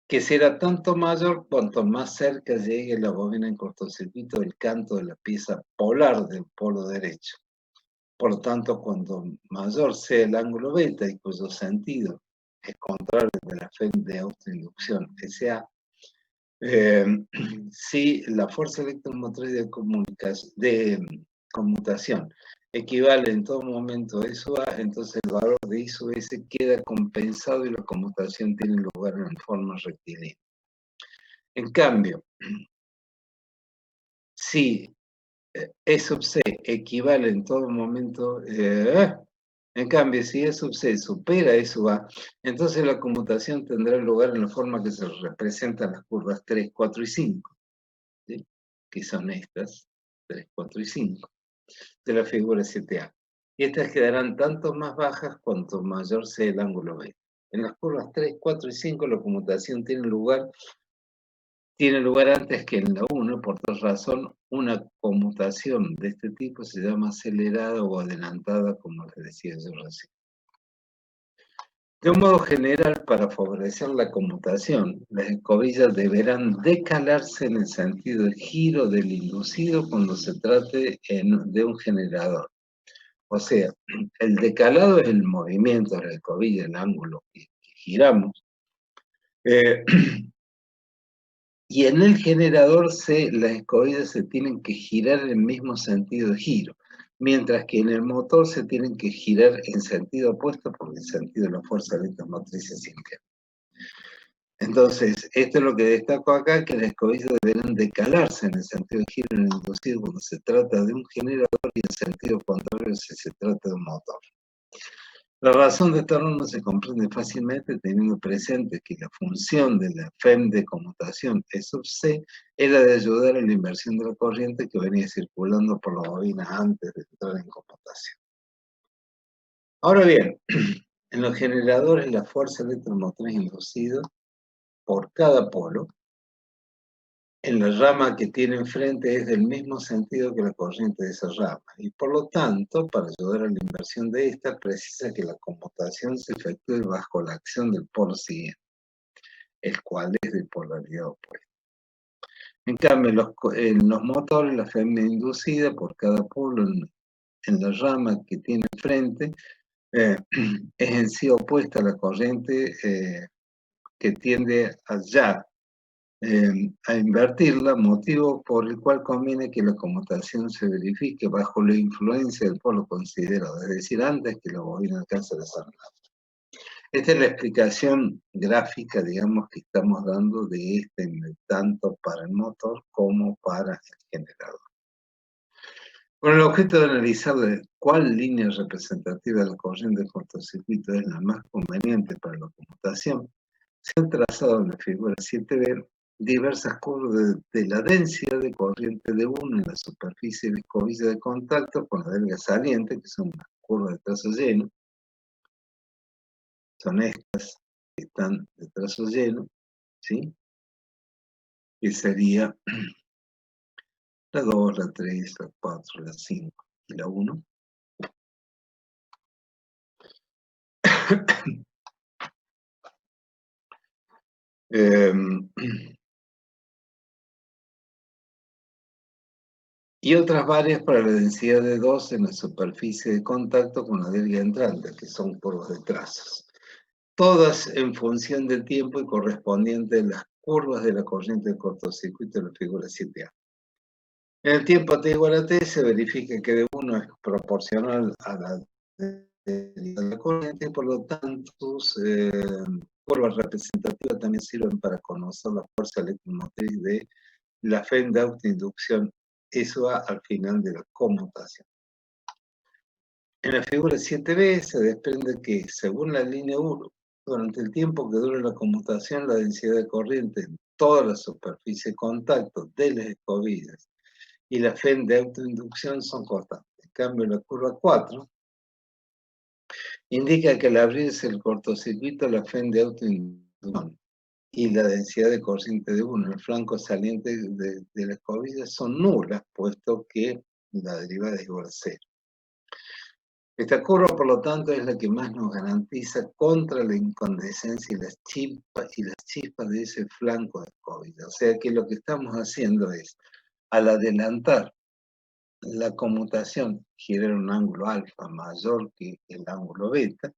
que será tanto mayor cuanto más cerca llegue la bobina en cortocircuito del canto de la pieza polar del polo derecho. Por lo tanto, cuanto mayor sea el ángulo beta y cuyo sentido es contrario de la FEM de autoinducción SA, si la fuerza electromotriz de conmutación equivale en todo momento a ISO A, entonces el valor de ISO S queda compensado y la conmutación tiene lugar en forma rectilínea. En cambio, si E sub C equivale en todo momento, en cambio, si E sub C supera E sub A, entonces la conmutación tendrá lugar en la forma que se representan las curvas 3, 4 y 5. ¿Sí? Que son estas, 3, 4 y 5, de la figura 7A. Y estas quedarán tanto más bajas cuanto mayor sea el ángulo B. En las curvas 3, 4 y 5 la conmutación tiene lugar antes que en la 1, por tal razón, una conmutación de este tipo se llama acelerada o adelantada, como les decía yo recién. De un modo general, para favorecer la conmutación, las escobillas deberán decalarse en el sentido de giro del inducido cuando se trate de un generador. O sea, el decalado es el movimiento de la escobilla, el ángulo que giramos. Y en el generador las escobillas se tienen que girar en el mismo sentido de giro, mientras que en el motor se tienen que girar en sentido opuesto porque el sentido de la fuerza electromotriz es inversa. Entonces, esto es lo que destaco acá, que las escobillas deberán decalarse en el sentido de giro en el inducido cuando se trata de un generador y en sentido contrario si se trata de un motor. La razón de esta norma se comprende fácilmente teniendo presente que la función de la FEM de conmutación E sub C era de ayudar a la inversión de la corriente que venía circulando por la bobina antes de entrar en conmutación. Ahora bien, en los generadores la fuerza electromotriz inducida por cada polo en la rama que tiene enfrente es del mismo sentido que la corriente de esa rama, y por lo tanto, para ayudar a la inversión de esta, precisa que la conmutación se efectúe bajo la acción del polo siguiente, el cual es de polaridad opuesta. En cambio, en los motores, la FEM inducida por cada polo en la rama que tiene enfrente es en sí opuesta a la corriente que tiende allá a invertirla, motivo por el cual conviene que la conmutación se verifique bajo la influencia del polo considerado, es decir, antes que la bobina alcance la zona. Esta es la explicación gráfica, digamos, que estamos dando de tanto para el motor como para el generador. Con el objeto de analizar cuál línea representativa de la corriente de cortocircuito es la más conveniente para la conmutación, se han trazado en la figura 7B diversas curvas de la densidad de corriente de uno en la superficie de escobilla de contacto con la delga saliente, que son las curvas de trazo lleno, son estas, que están de trazo lleno, ¿sí? Que sería la 2, la 3, la 4, la 5 y la 1. Y otras varias para la densidad de 2 en la superficie de contacto con la delga entrante, que son curvas de trazos. Todas en función del tiempo y correspondiente a las curvas de la corriente de cortocircuito de la figura 7A. En el tiempo t igual a t se verifica que D1 es proporcional a la de la corriente y por lo tanto sus curvas representativas también sirven para conocer la fuerza electromotriz de la FEM de autoinducción. Eso va al final de la conmutación. En la figura 7b se desprende que, según la línea 1, durante el tiempo que dure la conmutación, la densidad de corriente en toda la superficie de contacto de las escobillas y la FEM de autoinducción son constantes. En cambio, la curva 4 indica que al abrirse el cortocircuito, la FEM de autoinducción y la densidad de corriente de 1 en el flanco saliente de la escobilla son nulas, puesto que la derivada es igual a 0. Esta curva, por lo tanto, es la que más nos garantiza contra la incandescencia y las chispas de ese flanco de escobilla. O sea que lo que estamos haciendo es, al adelantar la conmutación, girar un ángulo alfa mayor que el ángulo beta,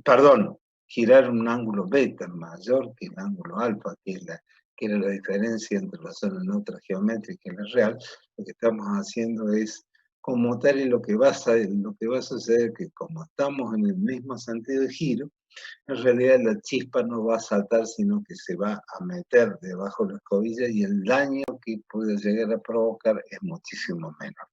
perdón, girar un ángulo beta mayor que el ángulo alfa, que era la diferencia entre la zona neutra geométrica y la real. Lo que estamos haciendo es conmutar, y lo que va a suceder es que, como estamos en el mismo sentido de giro, en realidad la chispa no va a saltar, sino que se va a meter debajo de la escobilla y el daño que puede llegar a provocar es muchísimo menor.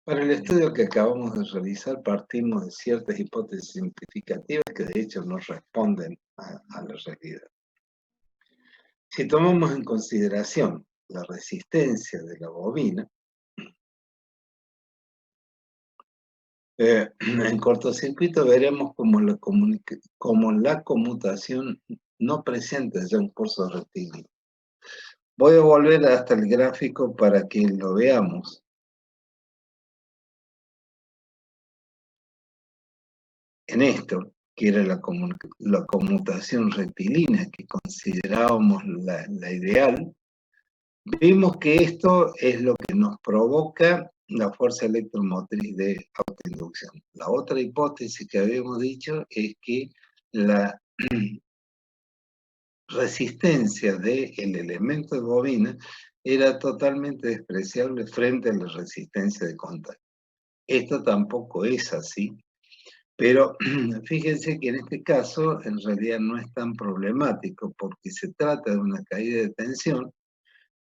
Para el estudio que acabamos de realizar, partimos de ciertas hipótesis simplificativas que de hecho no responden a la realidad. Si tomamos en consideración la resistencia de la bobina, en cortocircuito veremos como la conmutación no presenta ya un curso rectilíneo. Voy a volver hasta el gráfico para que lo veamos. En esto, que era la conmutación rectilínea que considerábamos la ideal, vimos que esto es lo que nos provoca la fuerza electromotriz de autoinducción. La otra hipótesis que habíamos dicho es que la resistencia del elemento de bobina era totalmente despreciable frente a la resistencia de contacto. Esto tampoco es así, pero fíjense que en este caso en realidad no es tan problemático porque se trata de una caída de tensión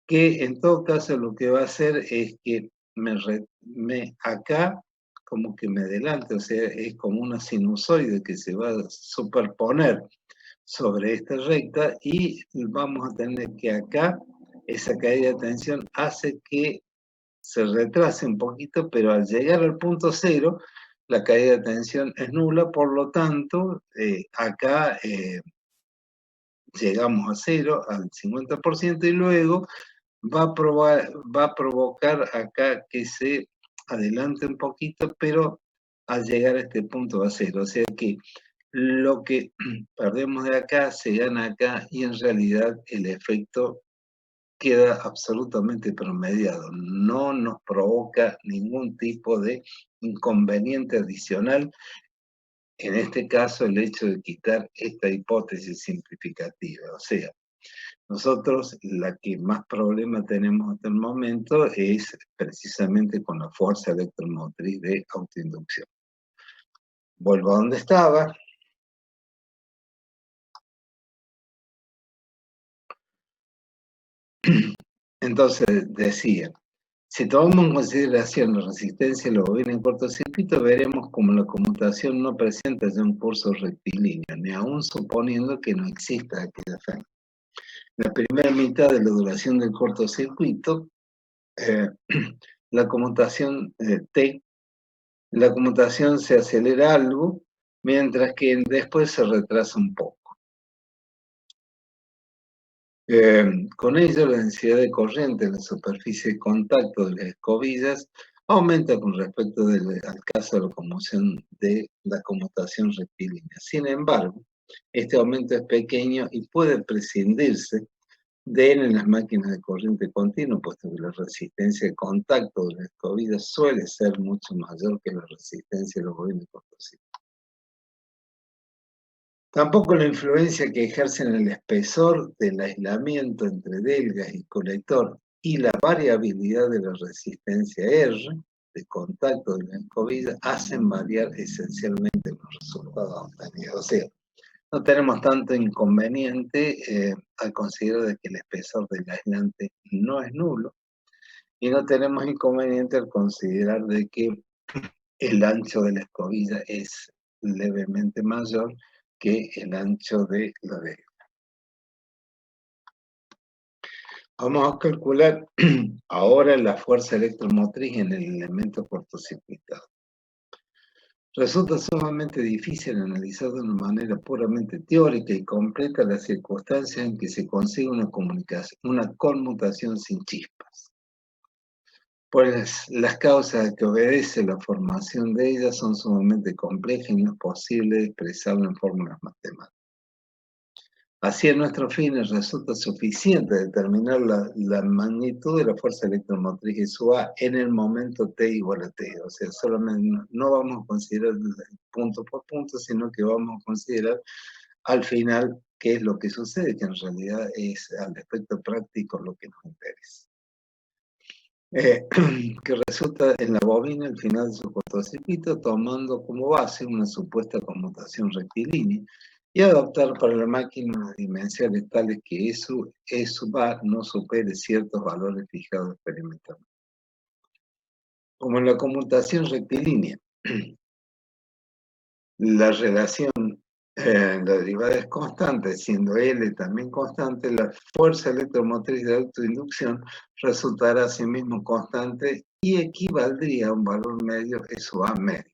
que en todo caso lo que va a hacer es que acá como que me adelante, o sea, es como una sinusoide que se va a superponer sobre esta recta y vamos a tener que acá esa caída de tensión hace que se retrase un poquito, pero al llegar al punto cero, la caída de tensión es nula, por lo tanto, acá llegamos a cero, al 50%, y luego va a provocar acá que se adelante un poquito, pero al llegar a este punto va a cero. O sea que lo que perdemos de acá se gana acá, y en realidad el efecto queda absolutamente promediado. No nos provoca ningún tipo de inconveniente adicional. En este caso, el hecho de quitar esta hipótesis simplificativa. O sea, nosotros la que más problema tenemos hasta el momento es precisamente con la fuerza electromotriz de autoinducción. Vuelvo a donde estaba. Entonces decía, si tomamos en consideración la resistencia de la bobina en cortocircuito, veremos como la conmutación no presenta ya un curso rectilíneo, ni aún suponiendo que no exista aquella FEM. La primera mitad de la duración del cortocircuito, la conmutación T la conmutación se acelera algo, mientras que después se retrasa un poco. Con ello, la densidad de corriente en la superficie de contacto de las escobillas aumenta con respecto al caso de la conmoción de la conmutación rectilínea. Sin embargo, este aumento es pequeño y puede prescindirse de él en las máquinas de corriente continua, puesto que la resistencia de contacto de las escobillas suele ser mucho mayor que la resistencia de los bobinos cortocircuitos. Tampoco la influencia que ejercen el espesor del aislamiento entre delgas y colector y la variabilidad de la resistencia R de contacto de la escobilla hacen variar esencialmente los resultados obtenidos. O sea, no tenemos tanto inconveniente al considerar de que el espesor del aislante no es nulo y no tenemos inconveniente al considerar de que el ancho de la escobilla es levemente mayor que el ancho de la delga. Vamos a calcular ahora la fuerza electromotriz en el elemento cortocircuitado. Resulta sumamente difícil analizar de una manera puramente teórica y completa las circunstancias en que se consigue una conmutación sin chispas. Pues las causas que obedece la formación de ellas son sumamente complejas y no es posible expresarlo en fórmulas matemáticas. Así, a nuestros fines resulta suficiente determinar la magnitud de la fuerza electromotriz de su A en el momento t igual a t. O sea, solamente no vamos a considerar punto por punto, sino que vamos a considerar al final qué es lo que sucede, que en realidad es al efecto práctico lo que nos interesa. Que resulta en la bobina al final de su cortocircuito, tomando como base una supuesta conmutación rectilínea y adoptar para la máquina dimensiones tales que E sub A no supere ciertos valores fijados experimentalmente. Como en la conmutación rectilínea, la relación, la derivada es constante, siendo L también constante, la fuerza electromotriz de autoinducción resultará asimismo constante y equivaldría a un valor medio E sub A medio.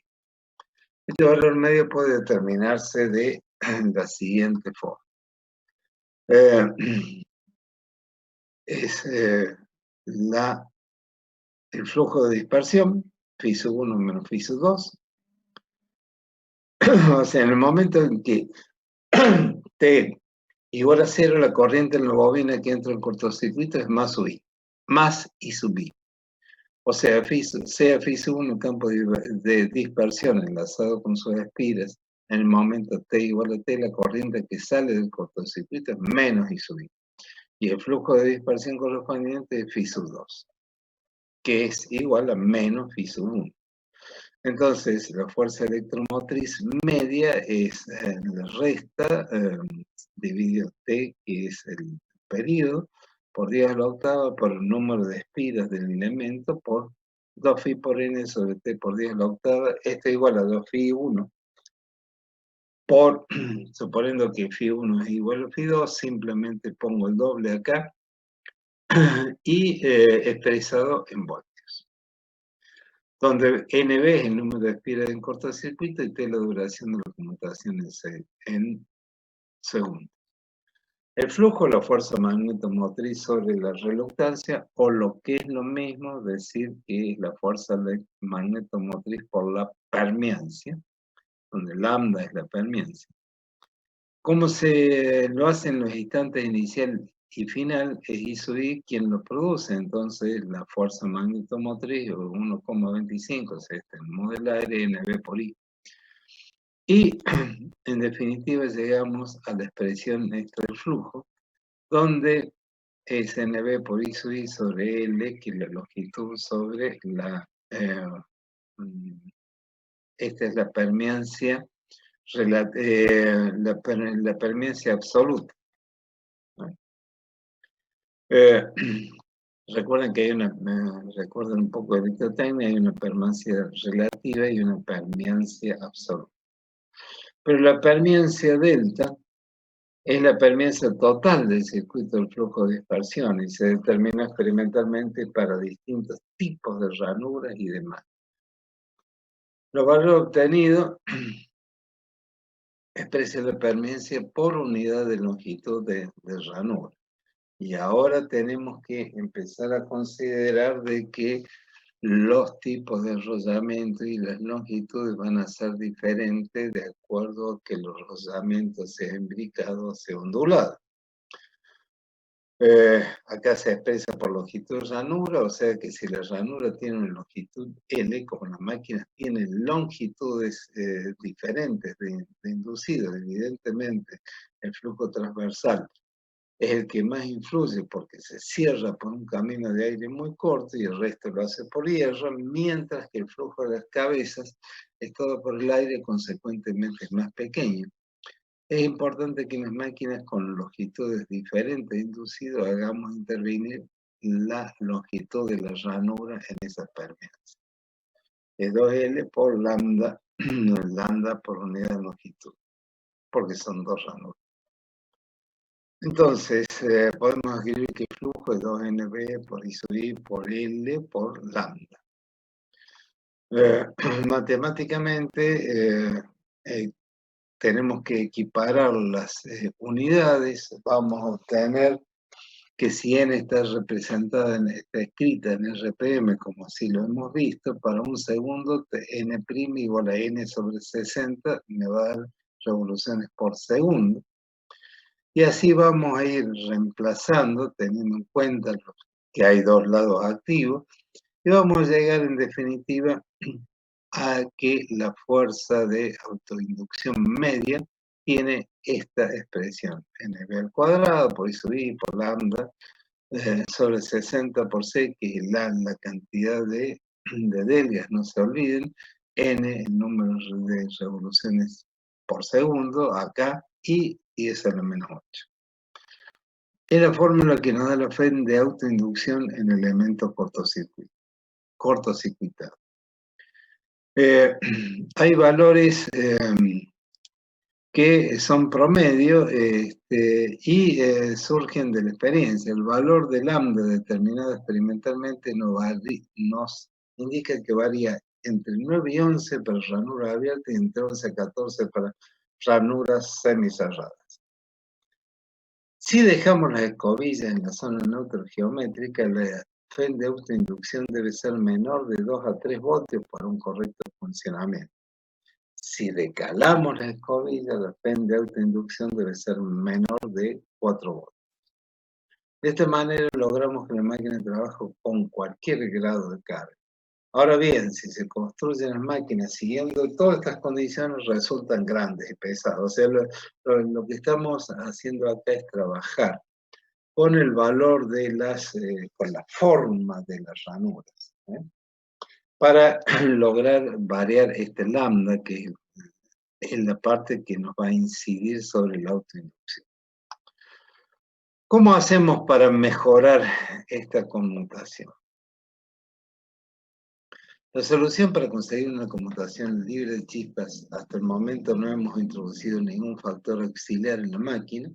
Este valor medio puede determinarse de la siguiente forma. Es el flujo de dispersión, phi sub 1 menos phi sub 2. O sea, en el momento en que T igual a 0, la corriente en la bobina que entra en cortocircuito es más I, más I sub I. O sea, sea phi sub 1 campo de dispersión enlazado con sus espiras, en el momento T igual a T, la corriente que sale del cortocircuito es menos I sub I. Y el flujo de dispersión correspondiente es phi sub 2, que es igual a menos phi sub 1. Entonces, la fuerza electromotriz media es la resta dividido T, que es el periodo, por 10 a la octava, por el número de espiras del elemento, por 2 phi por n sobre T por 10 a la octava. Esto es igual a 2 phi 1, por, suponiendo que phi 1 es igual a phi 2, simplemente pongo el doble acá, y expresado en voltios, donde NB es el número de espiras en cortocircuito y T la duración de la conmutación en segundos. El flujo, la fuerza magnetomotriz sobre la reluctancia, o lo que es lo mismo, decir que es la fuerza magnetomotriz por la permeancia, donde lambda es la permeancia. Como se lo hace en los instantes inicial y final, es I sub I quien lo produce, entonces la fuerza magnetomotriz es 1,25, o sea, este el aire NB por I. Y en definitiva llegamos a la expresión extra del flujo, donde es NB por I sub I sobre L, que es la longitud sobre la... esta es la permeancia, la permeancia absoluta. Recuerden que hay recuerden un poco de electrotecnia, hay una permeancia relativa y una permeancia absoluta. Pero la permeancia delta es la permeancia total del circuito del flujo de dispersión y se determina experimentalmente para distintos tipos de ranuras y demás. Los valores obtenidos expresan la permeancia por unidad de longitud de ranura. Y ahora tenemos que empezar a considerar de que los tipos de enrollamiento y las longitudes van a ser diferentes de acuerdo a que los enrollamientos sean imbricados o sean ondulados. Acá se expresa por longitud de ranura, o sea que si la ranura tiene una longitud L, como las máquinas tienen longitudes diferentes de inducido, evidentemente el flujo transversal es el que más influye porque se cierra por un camino de aire muy corto y el resto lo hace por hierro, mientras que el flujo de las cabezas es todo por el aire, consecuentemente es más pequeño. Es importante que en las máquinas con longitudes diferentes de inducido hagamos intervenir la longitud de la ranura en esa permeancia. Es 2L por lambda, lambda por unidad de longitud, porque son dos ranuras. Entonces, podemos escribir que el flujo es 2NB por I sub I por L por lambda. Matemáticamente, tenemos que equiparar las unidades. Vamos a obtener que si n está representada, está escrita en RPM, como así lo hemos visto, para un segundo n' igual a n sobre 60 me va a dar revoluciones por segundo. Y así vamos a ir reemplazando, teniendo en cuenta que hay dos lados activos, y vamos a llegar en definitiva a que la fuerza de autoinducción media tiene esta expresión, nb al cuadrado por I sub I por lambda sobre 60 por C, que es la cantidad de delgas, no se olviden, n el número de revoluciones por segundo acá, y 10 a la menos 8. Es la fórmula que nos da la fe de autoinducción en elementos cortocircuitados. Hay valores que son promedio y surgen de la experiencia. El valor de lambda determinado experimentalmente nos indica que varía entre 9 y 11 para ranuras abiertas y entre 11 y 14 para ranuras semicerradas. Si dejamos las escobillas en la zona neutra geométrica, la fe de autoinducción debe ser menor de 2 a 3 voltios para un correcto funcionamiento. Si decalamos las escobillas, la fe de autoinducción debe ser menor de 4 voltios. De esta manera logramos que la máquina trabaje con cualquier grado de carga. Ahora bien, si se construyen las máquinas siguiendo todas estas condiciones, resultan grandes y pesadas. O sea, lo que estamos haciendo acá es trabajar con el valor de con la forma de las ranuras, para lograr variar este lambda, que es la parte que nos va a incidir sobre la autoinducción. ¿Cómo hacemos para mejorar esta conmutación? La solución para conseguir una conmutación libre de chispas, hasta el momento no hemos introducido ningún factor auxiliar en la máquina.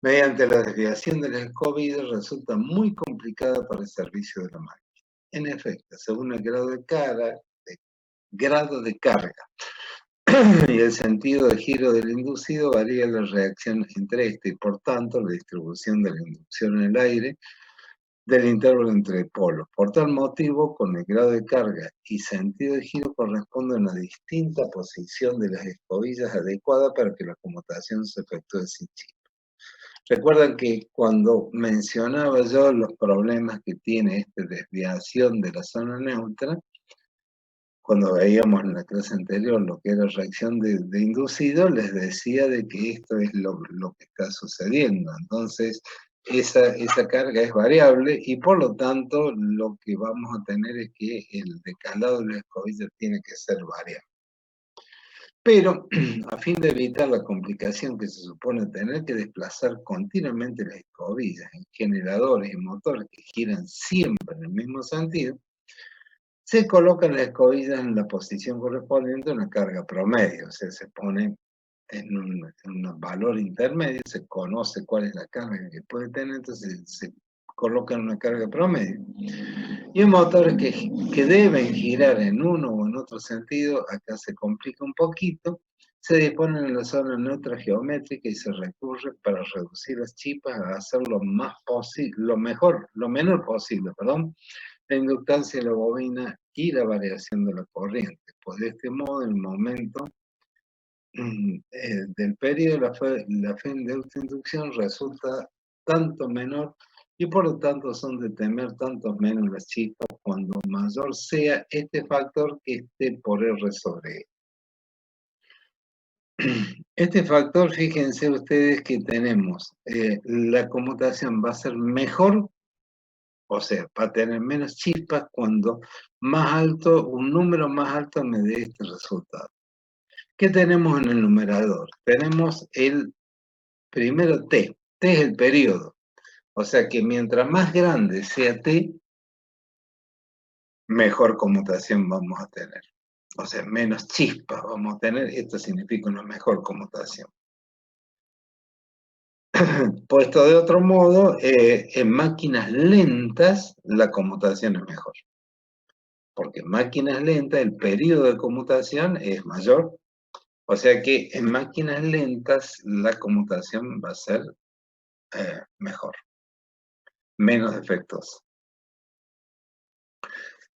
Mediante la desviación de las escobillas resulta muy complicada para el servicio de la máquina. En efecto, según el grado de carga y el sentido de giro del inducido, varía la reacción entre este y por tanto la distribución de la inducción en el aire del intervalo entre polos. Por tal motivo, con el grado de carga y sentido de giro corresponde a una distinta posición de las escobillas adecuada para que la conmutación se efectúe sin chispa. Recuerdan que cuando mencionaba yo los problemas que tiene esta desviación de la zona neutra, cuando veíamos en la clase anterior lo que era reacción de inducido, les decía de que esto es lo que está sucediendo. Entonces, esa carga es variable y por lo tanto lo que vamos a tener es que el decalado de la escobilla tiene que ser variable. Pero a fin de evitar la complicación que se supone tener que desplazar continuamente las escobillas en generadores y motores que giran siempre en el mismo sentido, se colocan las escobillas en la posición correspondiente a una carga promedio, o sea, se pone en un valor intermedio, se conoce cuál es la carga que puede tener, entonces se colocan una carga promedio. Y motores que deben girar en uno o en otro sentido, acá se complica un poquito, se disponen en la zona neutra geométrica y se recurre para reducir las chispas a hacer lo menor posible, perdón, la inductancia de la bobina y la variación de la corriente. Pues de este modo, el momento del periodo, la fin de autoinducción resulta tanto menor y por lo tanto son de temer tanto menos las chispas cuando mayor sea este factor que esté por R sobre E. Este factor, fíjense ustedes que tenemos, la conmutación va a ser mejor, o sea, va a tener menos chispas cuando más alto, un número más alto me dé este resultado. ¿Qué tenemos en el numerador? Tenemos el primero T. T es el periodo. O sea que mientras más grande sea T, mejor conmutación vamos a tener. O sea, menos chispas vamos a tener. Esto significa una mejor conmutación. Puesto de otro modo, en máquinas lentas la conmutación es mejor. Porque en máquinas lentas el periodo de conmutación es mayor. O sea que en máquinas lentas la conmutación va a ser mejor, menos defectuosa.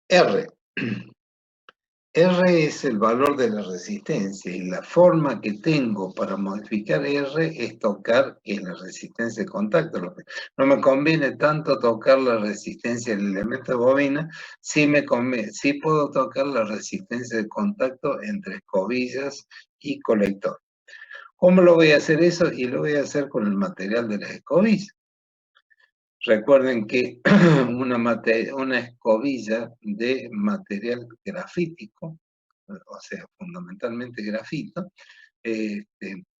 R. R es el valor de la resistencia y la forma que tengo para modificar R es tocar la resistencia de contacto. No me conviene tanto tocar la resistencia del elemento de bobina, sí puedo tocar la resistencia de contacto entre escobillas y colector. ¿Cómo lo voy a hacer eso? Y lo voy a hacer con el material de las escobillas. Recuerden que una escobilla de material grafítico, o sea, fundamentalmente grafito,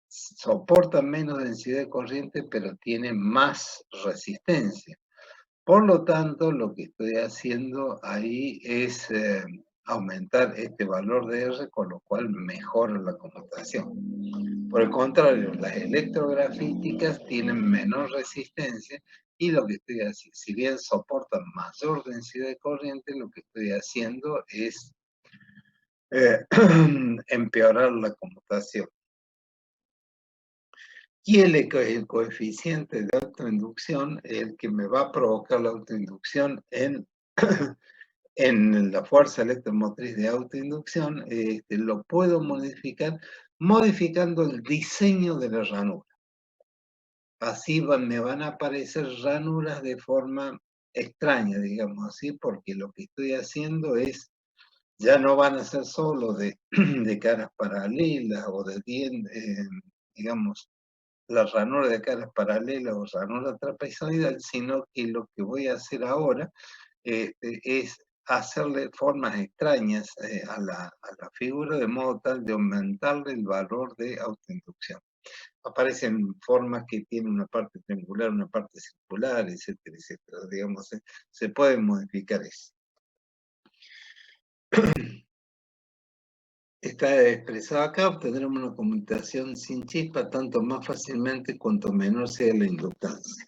soporta menos densidad de corriente, pero tiene más resistencia. Por lo tanto, lo que estoy haciendo ahí es aumentar este valor de R, con lo cual mejora la conmutación. Por el contrario, las electrografíticas tienen menor resistencia y lo que estoy haciendo, si bien soportan mayor densidad de corriente, lo que estoy haciendo es empeorar la conmutación. Y el coeficiente de autoinducción, el que me va a provocar la autoinducción en la fuerza electromotriz de autoinducción, lo puedo modificar modificando el diseño de la ranura. Así me van a aparecer ranuras de forma extraña, digamos así, porque lo que estoy haciendo es, ya no van a ser solo de caras paralelas o de digamos, la ranura de caras paralelas o ranura trapezoidal, sino que lo que voy a hacer ahora es hacerle formas extrañas a la figura de modo tal de aumentarle el valor de autoinducción. Aparecen formas que tienen una parte triangular, una parte circular, etcétera, etcétera. Digamos, se pueden modificar eso. Está expresado acá, obtendremos una conmutación sin chispa tanto más fácilmente cuanto menor sea la inductancia.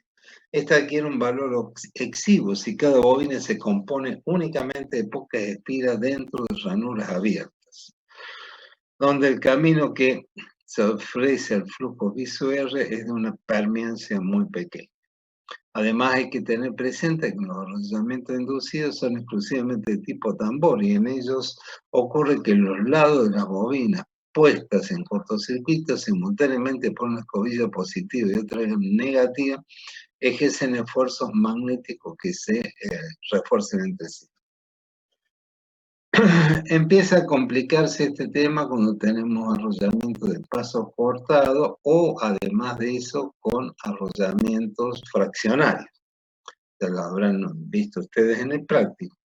Esta adquiere un valor exiguo si cada bobina se compone únicamente de pocas espiras dentro de ranuras abiertas, donde el camino que se ofrece al flujo viso R es de una permeancia muy pequeña. Además hay que tener presente que los arrollamientos inducidos son exclusivamente de tipo tambor y en ellos ocurre que los lados de las bobinas puestas en cortocircuito simultáneamente por una escobilla positiva y otra negativa ejercen esfuerzos magnéticos que se refuerzan entre sí. Empieza a complicarse este tema cuando tenemos arrollamiento de paso cortado o además de eso con arrollamientos fraccionarios. Ya lo habrán visto ustedes en el práctico.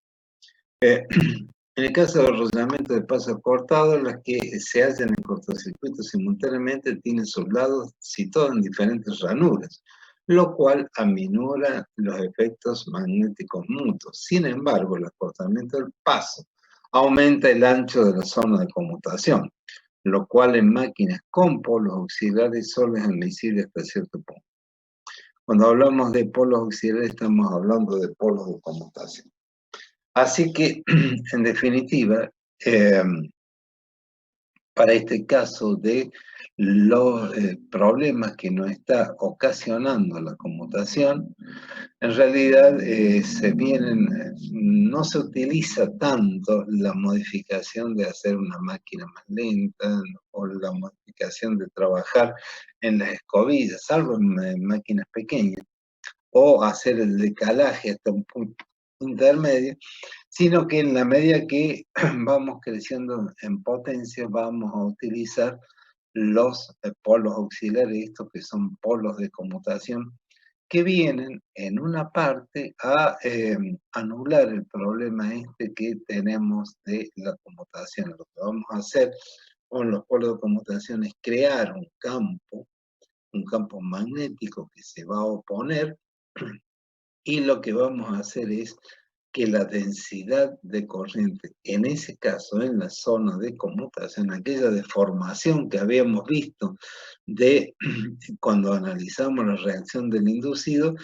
En el caso de arrollamiento de paso cortado, las que se hallan en cortocircuito simultáneamente tienen sus lados situados en diferentes ranuras, lo cual aminora los efectos magnéticos mutuos. Sin embargo, el acortamiento del paso aumenta el ancho de la zona de conmutación, lo cual en máquinas con polos auxiliares solo es admisible hasta cierto punto. Cuando hablamos de polos auxiliares estamos hablando de polos de conmutación. Así que, en definitiva, para este caso de los problemas que nos está ocasionando la conmutación, en realidad no se utiliza tanto la modificación de hacer una máquina más lenta o la modificación de trabajar en las escobillas, salvo en máquinas pequeñas, o hacer el decalaje hasta un punto intermedio, sino que en la medida que vamos creciendo en potencia, vamos a utilizar los polos auxiliares, estos que son polos de conmutación, que vienen en una parte a anular el problema este que tenemos de la conmutación. Lo que vamos a hacer con los polos de conmutación es crear un campo magnético que se va a oponer, y lo que vamos a hacer es que la densidad de corriente, en ese caso en la zona de conmutación, aquella deformación que habíamos visto de cuando analizamos la reacción del inducido,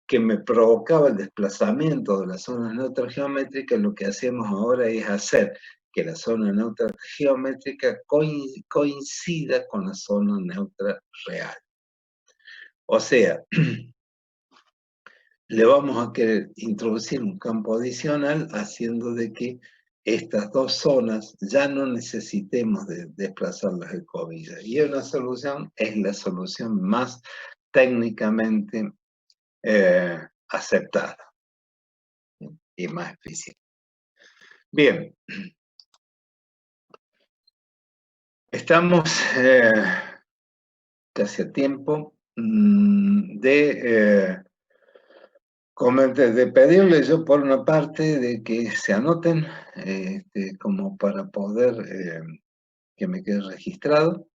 que me provocaba el desplazamiento de la zona neutra geométrica, lo que hacemos ahora es hacer que la zona neutra geométrica coincida con la zona neutra real. O sea, le vamos a querer introducir un campo adicional haciendo de que estas dos zonas ya no necesitemos de desplazar las escobillas. Y una solución es la solución más técnicamente aceptada y más eficiente. Bien, estamos casi a tiempo de pedirle yo por una parte de que se anoten como para poder que me quede registrado.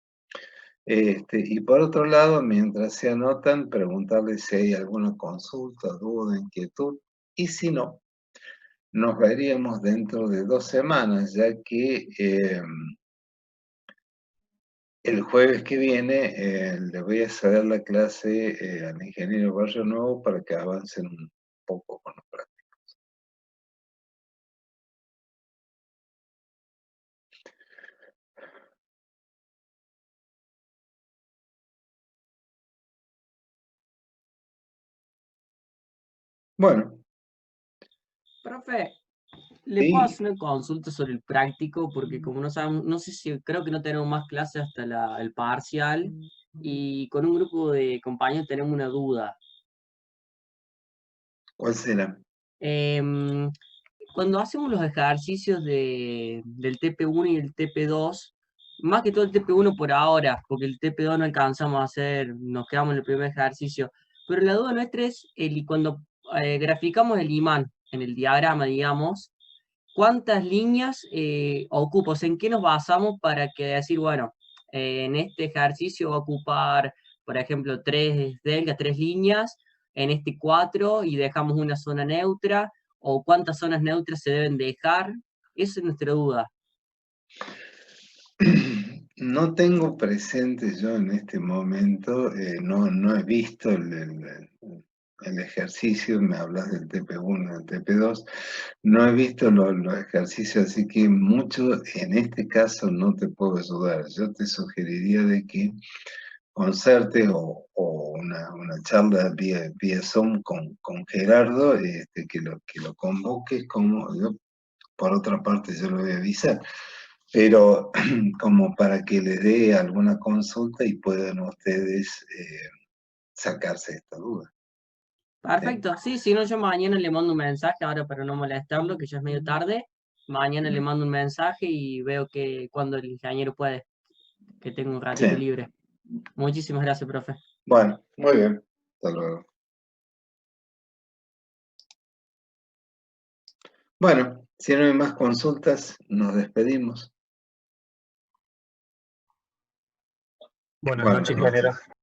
Y por otro lado, mientras se anotan, preguntarles si hay alguna consulta, duda, inquietud, y si no, nos veríamos dentro de 2 semanas, ya que el jueves que viene le voy a ceder la clase al ingeniero Barrio Nuevo para que avancen un poco con los prácticos. Bueno. Profe, ¿le puedo hacer una consulta sobre el práctico? Porque como no sabemos, no sé si, creo que no tenemos más clases hasta el parcial, y con un grupo de compañeros tenemos una duda. ¿Cuál será? Cuando hacemos los ejercicios del TP1 y el TP2, más que todo el TP1 por ahora, porque el TP2 no alcanzamos a hacer, nos quedamos en el primer ejercicio, pero la duda nuestra es cuando graficamos el imán en el diagrama, digamos, ¿cuántas líneas ocupa? O sea, ¿en qué nos basamos para que decir, bueno, en este ejercicio va a ocupar, por ejemplo, 3 deltas, 3 líneas, en este 4 y dejamos una zona neutra? ¿O cuántas zonas neutras se deben dejar? Esa es nuestra duda. No tengo presente yo en este momento, no he visto el ejercicio, me hablas del TP1, del TP2, no he visto los ejercicios, así que mucho en este caso no te puedo ayudar. Yo te sugeriría de que concertes o una charla vía Zoom con Gerardo, que lo convoques, como yo, por otra parte yo lo voy a avisar, pero como para que les dé alguna consulta y puedan ustedes sacarse esta duda. Perfecto, sí, si no yo mañana le mando un mensaje, ahora para no molestarlo, que ya es medio tarde, mañana le mando un mensaje y veo que cuando el ingeniero puede, que tenga un ratito Sí. libre. Muchísimas gracias, profe. Bueno, muy bien. Hasta luego. Bueno, si no hay más consultas, nos despedimos. Buenas noches, ingeniero.